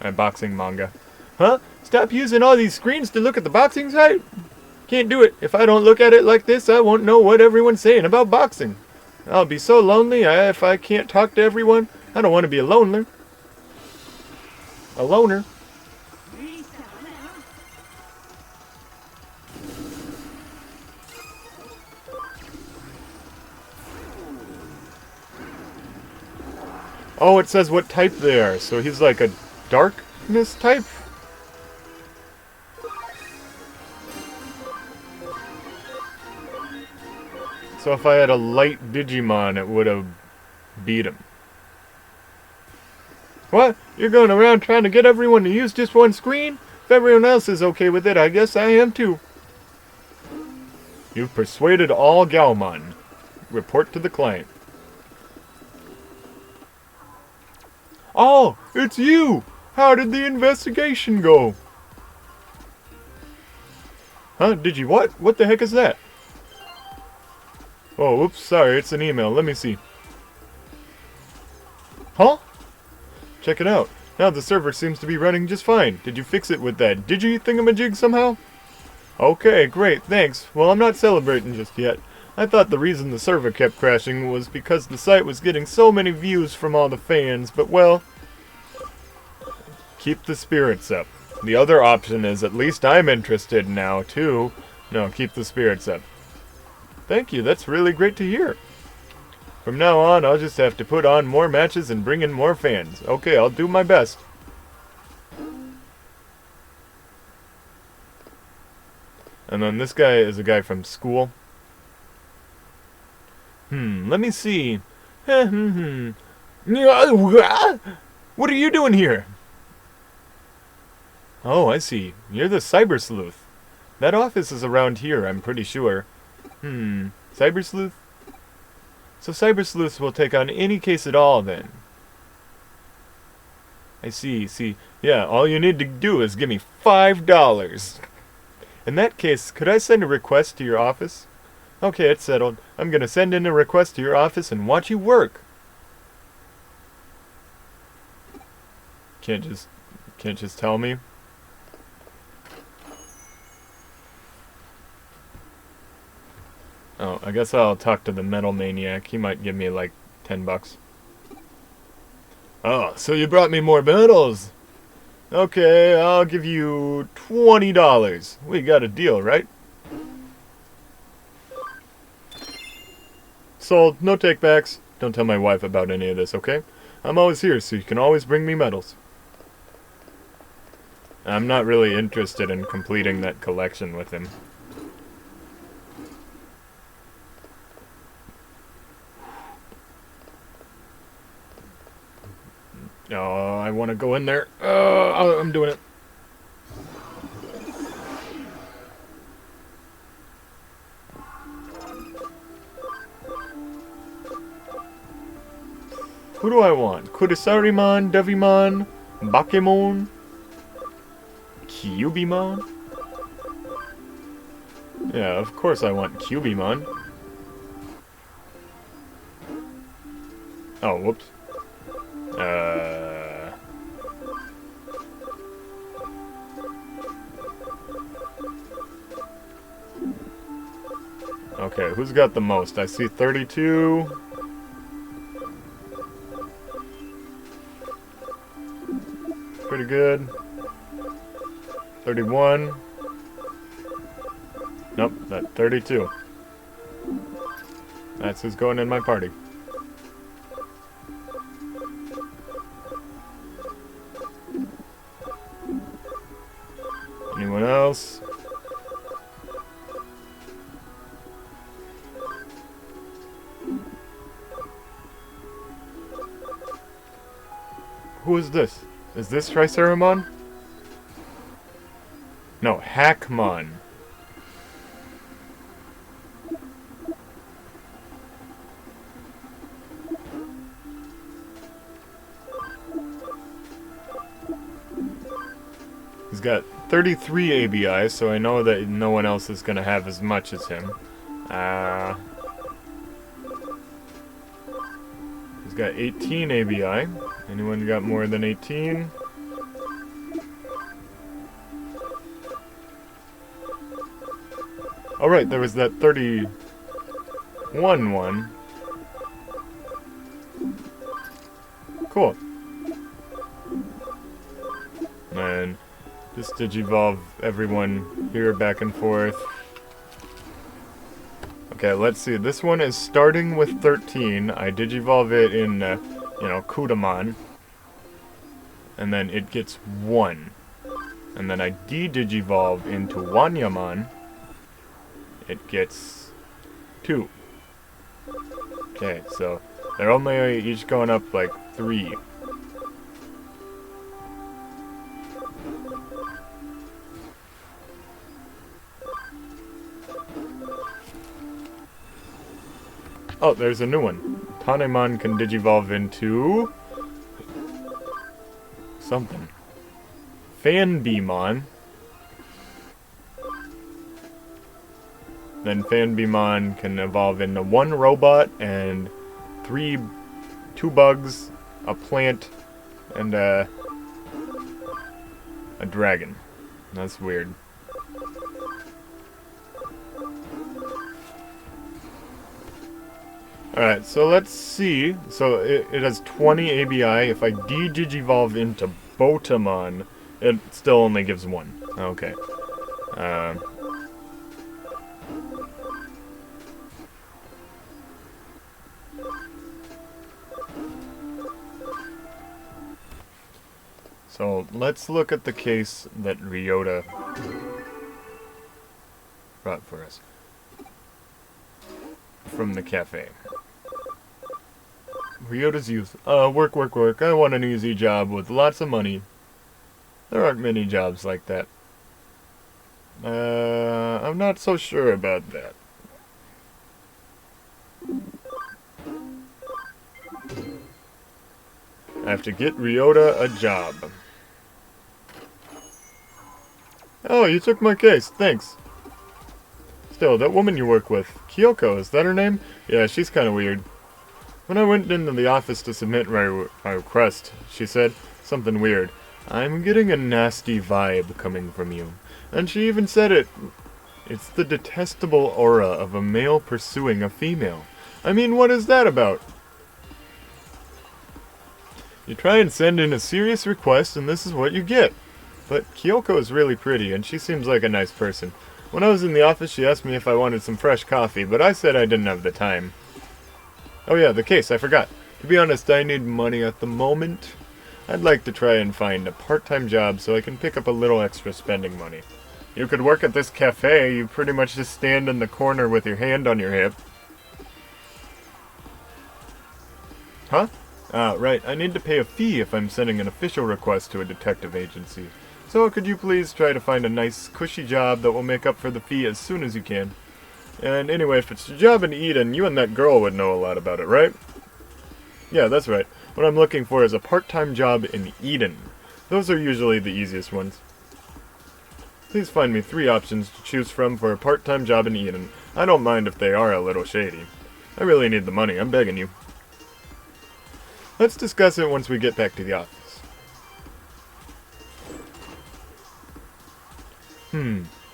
a boxing manga. Huh? Stop using all these screens to look at the boxing site? Can't do it. If I don't look at it like this, I won't know what everyone's saying about boxing. I'll be so lonely if I can't talk to everyone. I don't want to be a loner. A loner. Oh, it says what type they are. So he's like a darkness type? So if I had a light Digimon, it would have beat him. What? You're going around trying to get everyone to use just one screen? If everyone else is okay with it, I guess I am too. You've persuaded all Galmon. Report to the client. Oh, it's you! How did the investigation go? Huh? Did you what? What the heck is that? Oh, oops, sorry, it's an email. Let me see. Huh? Check it out. Now the server seems to be running just fine. Did you fix it with that digi-thingamajig somehow? Okay, great, thanks. Well, I'm not celebrating just yet. I thought the reason the server kept crashing was because the site was getting so many views from all the fans, but well... Keep the spirits up. The other option is at least I'm interested now, too. No, keep the spirits up. Thank you, that's really great to hear. From now on, I'll just have to put on more matches and bring in more fans. Okay, I'll do my best. And then this guy is a guy from school. Let me see. What are you doing here? Oh, I see. You're the Cyber Sleuth. That office is around here, I'm pretty sure. Cyber Sleuth? So Cyber Sleuths will take on any case at all, then. I see. Yeah, all you need to do is give me $5. In that case, could I send a request to your office? Okay, it's settled. I'm gonna send in a request to your office and watch you work. Can't just tell me? Oh, I guess I'll talk to the Metal Maniac. He might give me like $10. Oh, so you brought me more medals. Okay, I'll give you $20. We got a deal, right? Sold. No takebacks. Don't tell my wife about any of this, okay? I'm always here, so you can always bring me medals. I'm not really interested in completing that collection with him. Oh, I want to go in there. I'm doing it. Who do I want? Kudasarimon, Devimon, Bakemon, Cubimon? Yeah, of course I want Cubimon. Oh, whoops. Okay, who's got the most? I see 32. Pretty good. 31. Nope, that 32. That's who's going in my party. Anyone else? Who is this? Is this Triceramon? No, Hackmon. He's got 33 ABI, so I know that no one else is going to have as much as him. He's got 18 ABI. Anyone got more than 18? Oh right, there was that 31 one. Cool. And just Digivolve everyone here back and forth. Okay, let's see. This one is starting with 13. I Digivolve it in, Kudamon. And then it gets 1. And then I de-Digivolve into Wanyamon. It gets 2. Okay, so they're only each going up like 3. Oh, there's a new one. Tanemon can Digivolve into something. Fanbeemon. Then Fanbeemon can evolve into 1 robot and 2 bugs, a plant, and a dragon. That's weird. Alright, so let's see. So it has 20 ABI. If I de-Digivolve into Botamon, it still only gives 1. Okay. So let's look at the case that Ryota brought for us from the cafe. Ryota's youth. Work, work, work. I want an easy job with lots of money. There aren't many jobs like that. I'm not so sure about that. I have to get Ryota a job. Oh, you took my case. Thanks. Still, that woman you work with, Kyoko, is that her name? Yeah, she's kind of weird. When I went into the office to submit my request, she said something weird. I'm getting a nasty vibe coming from you. And she even said it. It's the detestable aura of a male pursuing a female. I mean, what is that about? You try and send in a serious request, and this is what you get. But Kyoko is really pretty, and she seems like a nice person. When I was in the office, she asked me if I wanted some fresh coffee, but I said I didn't have the time. Oh yeah, the case, I forgot. To be honest, I need money at the moment. I'd like to try and find a part-time job so I can pick up a little extra spending money. You could work at this cafe. You pretty much just stand in the corner with your hand on your hip. Huh? Right. I need to pay a fee if I'm sending an official request to a detective agency. So could you please try to find a nice, cushy job that will make up for the fee as soon as you can? And anyway, if it's a job in Eden, you and that girl would know a lot about it, right? Yeah, that's right. What I'm looking for is a part-time job in Eden. Those are usually the easiest ones. Please find me 3 options to choose from for a part-time job in Eden. I don't mind if they are a little shady. I really need the money, I'm begging you. Let's discuss it once we get back to the office.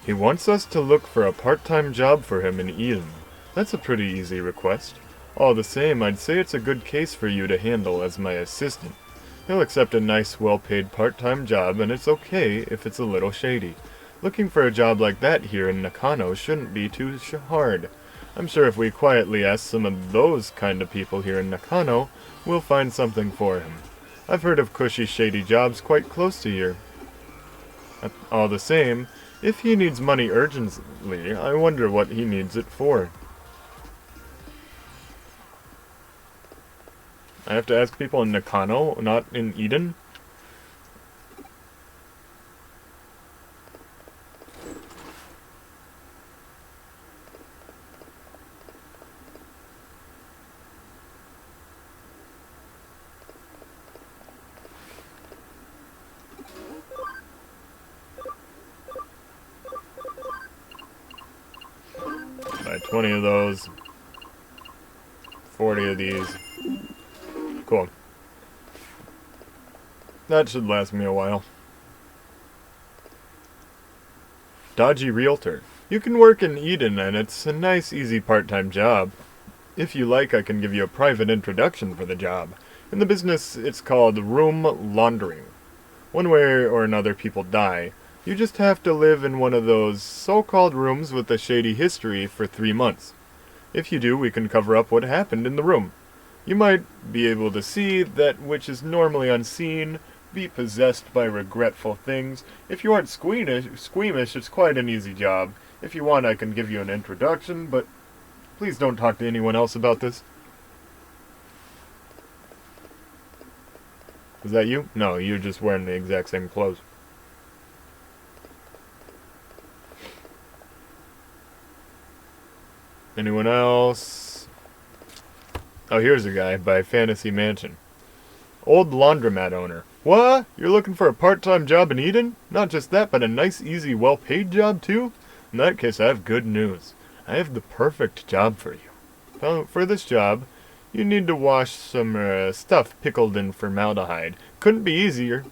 He wants us to look for a part-time job for him in Eden. That's a pretty easy request. All the same, I'd say it's a good case for you to handle as my assistant. He'll accept a nice, well-paid part-time job, and it's okay if it's a little shady. Looking for a job like that here in Nakano shouldn't be too hard. I'm sure if we quietly ask some of those kind of people here in Nakano, we'll find something for him. I've heard of cushy, shady jobs quite close to here. All the same, if he needs money urgently, I wonder what he needs it for. I have to ask people in Nakano, not in Eden? Buy 20 of those. 40 of these. Cool. That should last me a while. Dodgy Realtor. You can work in Eden, and it's a nice, easy part-time job. If you like, I can give you a private introduction for the job. In the business, it's called room laundering. One way or another, people die. You just have to live in one of those so-called rooms with a shady history for 3 months. If you do, we can cover up what happened in the room. You might be able to see that which is normally unseen, be possessed by regretful things. If you aren't squeamish, it's quite an easy job. If you want, I can give you an introduction, but please don't talk to anyone else about this. Is that you? No, you're just wearing the exact same clothes. Anyone else? Oh, here's a guy by Fantasy Mansion. Old laundromat owner. What? You're looking for a part-time job in Eden? Not just that, but a nice, easy, well-paid job, too? In that case, I have good news. I have the perfect job for you. For this job, you need to wash some stuff pickled in formaldehyde. Couldn't be easier.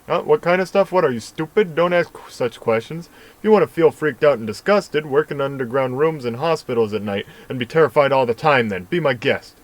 What kind of stuff? What, are you stupid? Don't ask such questions. If you want to feel freaked out and disgusted, work in underground rooms and hospitals at night, and be terrified all the time then. Be my guest.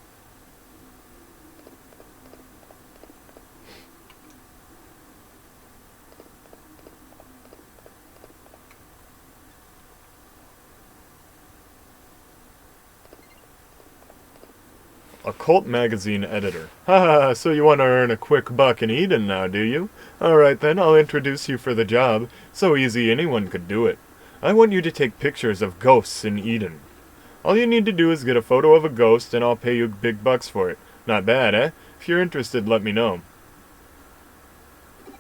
Occult magazine editor. Haha, so you want to earn a quick buck in Eden now, do you? Alright then, I'll introduce you for the job. So easy anyone could do it. I want you to take pictures of ghosts in Eden. All you need to do is get a photo of a ghost and I'll pay you big bucks for it. Not bad, eh? If you're interested, let me know.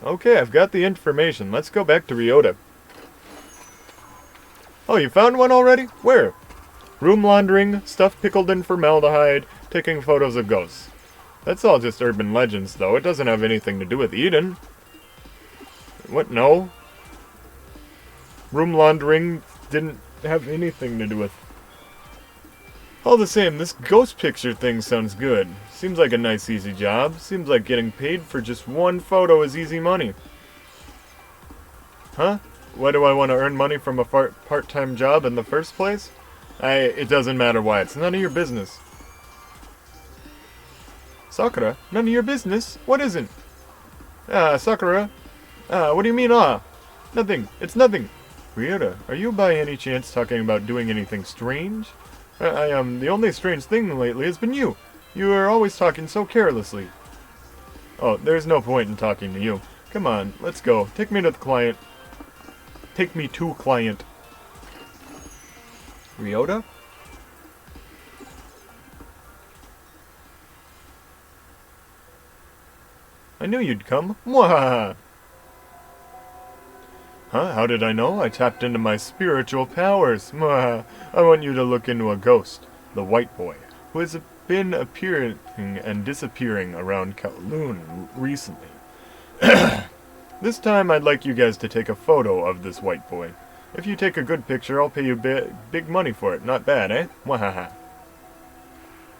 Okay, I've got the information. Let's go back to Ryota. Oh, you found one already? Where? Room laundering, stuff pickled in formaldehyde, taking photos of ghosts. That's all just urban legends, though. It doesn't have anything to do with Eden. What? No? Room laundering didn't have anything to do with... All the same, this ghost picture thing sounds good. Seems like a nice, easy job. Seems like getting paid for just one photo is easy money. Huh? Why do I want to earn money from a part-time job in the first place? It doesn't matter why. It's none of your business. Sakura? None of your business? What isn't? Sakura? What do you mean, Nothing. It's nothing. Ryota, are you by any chance talking about doing anything strange? The only strange thing lately has been you. You are always talking so carelessly. Oh, there's no point in talking to you. Come on, let's go. Take me to the client. Take me to client. Ryota? I knew you'd come. Mwahaha! Huh? How did I know? I tapped into my spiritual powers. Mwahaha! I want you to look into a ghost, the white boy, who has been appearing and disappearing around Kowloon recently. This time I'd like you guys to take a photo of this white boy. If you take a good picture, I'll pay you big money for it. Not bad, eh? Mwahaha!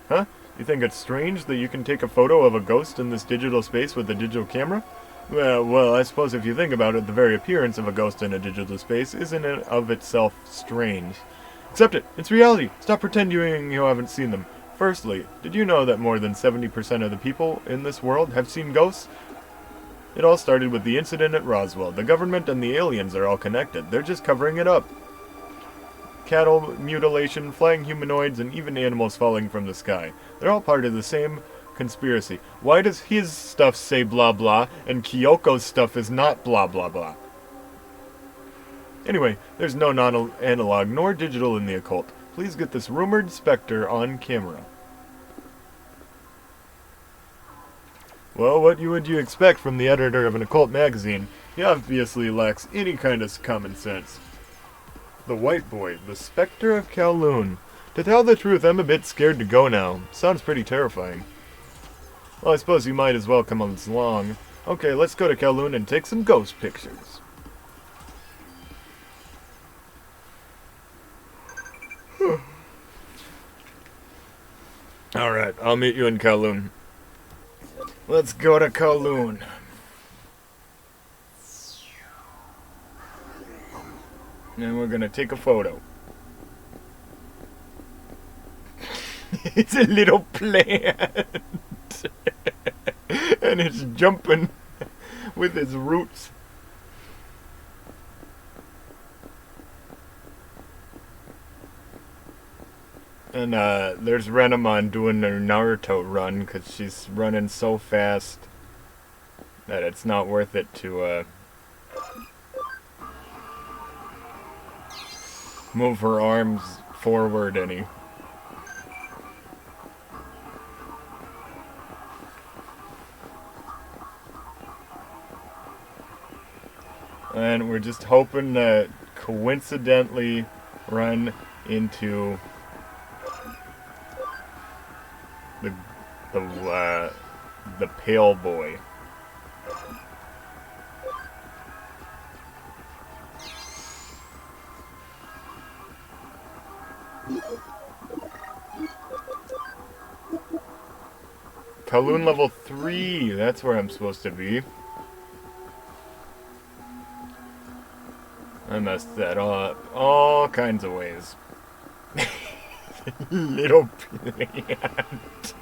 Huh? You think it's strange that you can take a photo of a ghost in this digital space with a digital camera? Well, I suppose if you think about it, the very appearance of a ghost in a digital space isn't of itself strange. Accept it. It's reality. Stop pretending you haven't seen them. Firstly, did you know that more than 70% of the people in this world have seen ghosts? It all started with the incident at Roswell. The government and the aliens are all connected. They're just covering it up. Cattle mutilation, flying humanoids, and even animals falling from the sky. They're all part of the same conspiracy. Why does his stuff say blah blah, and Kyoko's stuff is not blah blah blah? Anyway, there's no non-analog nor digital in the occult. Please get this rumored specter on camera. Well, what would you expect from the editor of an occult magazine? He obviously lacks any kind of common sense. The white boy, the specter of Kowloon. To tell the truth, I'm a bit scared to go now. Sounds pretty terrifying. Well, I suppose you might as well come along. Okay, let's go to Kowloon and take some ghost pictures. Alright, I'll meet you in Kowloon. Let's go to Kowloon. And we're gonna take a photo. It's a little plant. And it's jumping with its roots. And there's Renamon doing her Naruto run because she's running so fast that it's not worth it to move her arms forward any. And we're just hoping to coincidentally run into the pale boy. Kowloon level 3, that's where I'm supposed to be. I messed that up all kinds of ways. Little plant.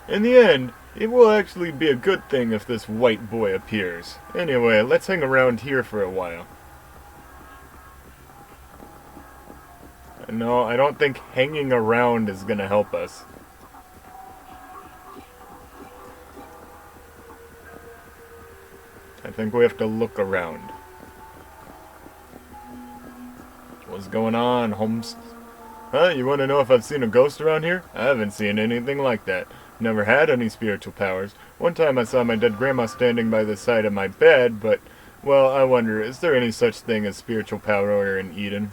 In the end, it will actually be a good thing if this white boy appears. Anyway, let's hang around here for a while. No, I don't think hanging around is gonna help us. I think we have to look around. What's going on, Holmes? Huh? You want to know if I've seen a ghost around here? I haven't seen anything like that. Never had any spiritual powers. One time I saw my dead grandma standing by the side of my bed, but, well, I wonder, is there any such thing as spiritual power in Eden?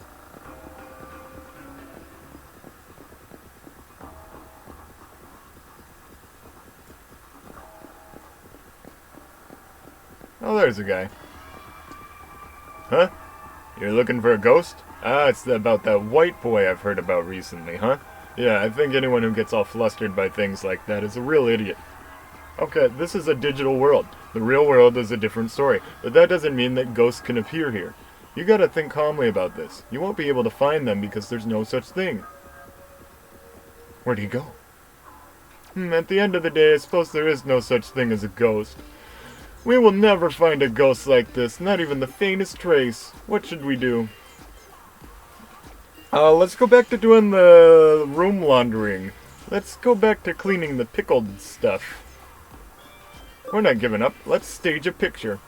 Oh, there's a guy. Huh? You're looking for a ghost? Ah, it's about that white boy I've heard about recently, huh? Yeah, I think anyone who gets all flustered by things like that is a real idiot. Okay, this is a digital world. The real world is a different story, but that doesn't mean that ghosts can appear here. You gotta think calmly about this. You won't be able to find them because there's no such thing. Where'd he go? At the end of the day, I suppose there is no such thing as a ghost. We will never find a ghost like this, not even the faintest trace. What should we do? Let's go back to doing the room laundering. Let's go back to cleaning the pickled stuff. We're not giving up. Let's stage a picture.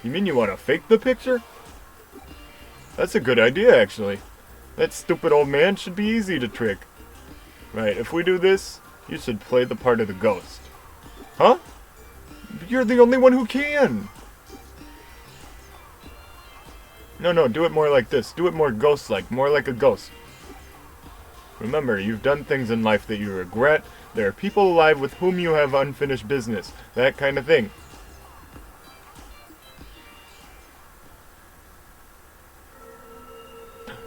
You mean you want to fake the picture? That's a good idea, actually. That stupid old man should be easy to trick. Right, if we do this, you should play the part of the ghost. Huh? You're the only one who can! No, do it more like this. Do it more ghost-like. More like a ghost. Remember, you've done things in life that you regret. There are people alive with whom you have unfinished business. That kind of thing.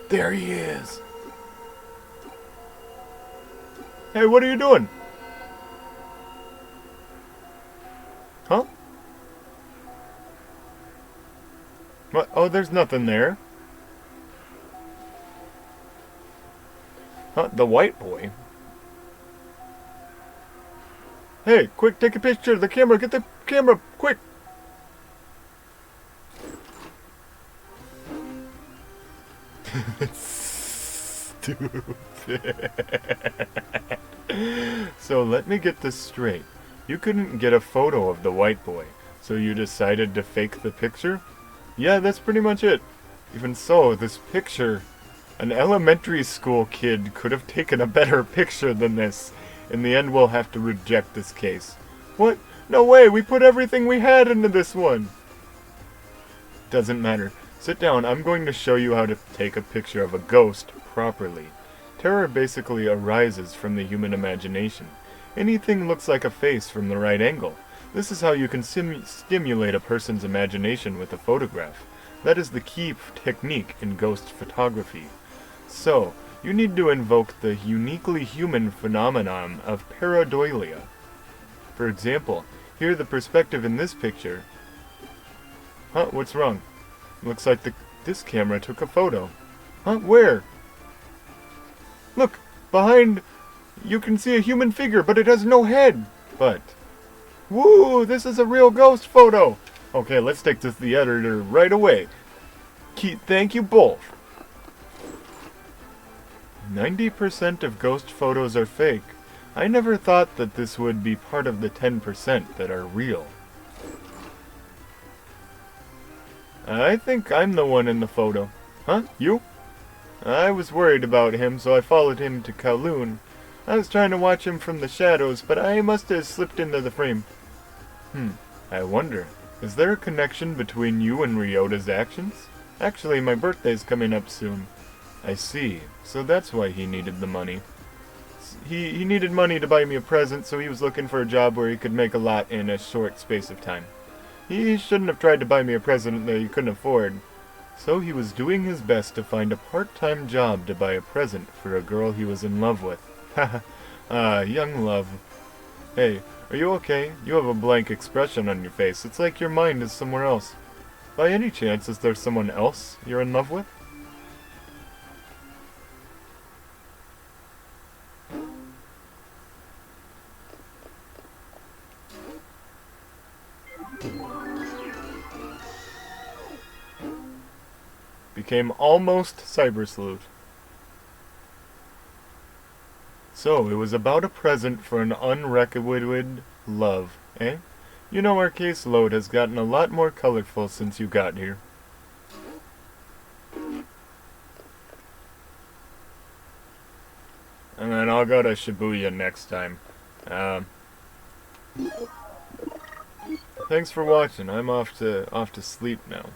There he is! Hey, what are you doing? Huh? What? Oh, there's nothing there. Huh? The white boy? Hey, quick, take a picture of the camera. Get the camera, quick! Stupid. So let me get this straight. You couldn't get a photo of the white boy, so you decided to fake the picture? Yeah, that's pretty much it. Even so, this picture... An elementary school kid could have taken a better picture than this. In the end, we'll have to reject this case. What? No way! We put everything we had into this one! Doesn't matter. Sit down. I'm going to show you how to take a picture of a ghost properly. Terror basically arises from the human imagination. Anything looks like a face from the right angle. This is how you can stimulate a person's imagination with a photograph. That is the key technique in ghost photography. So, you need to invoke the uniquely human phenomenon of pareidolia. For example, here the perspective in this picture... Huh, what's wrong? Looks like this camera took a photo. Huh, where? Look, behind... You can see a human figure, but it has no head. But... Woo, this is a real ghost photo! Okay, let's take this to the editor right away. Thank you both. 90% of ghost photos are fake. I never thought that this would be part of the 10% that are real. I think I'm the one in the photo. Huh? You? I was worried about him, so I followed him to Kowloon. I was trying to watch him from the shadows, but I must have slipped into the frame. I wonder, is there a connection between you and Ryota's actions? Actually, my birthday's coming up soon. I see. So that's why he needed the money. He needed money to buy me a present, so he was looking for a job where he could make a lot in a short space of time. He shouldn't have tried to buy me a present that he couldn't afford. So he was doing his best to find a part-time job to buy a present for a girl he was in love with. Haha, young love. Hey, are you okay? You have a blank expression on your face. It's like your mind is somewhere else. By any chance, is there someone else you're in love with? Became almost Cyber Sleuth. So, it was about a present for an unrequited love, eh? You know our caseload has gotten a lot more colorful since you got here. And then I'll go to Shibuya next time. Thanks for watching. I'm off to sleep now.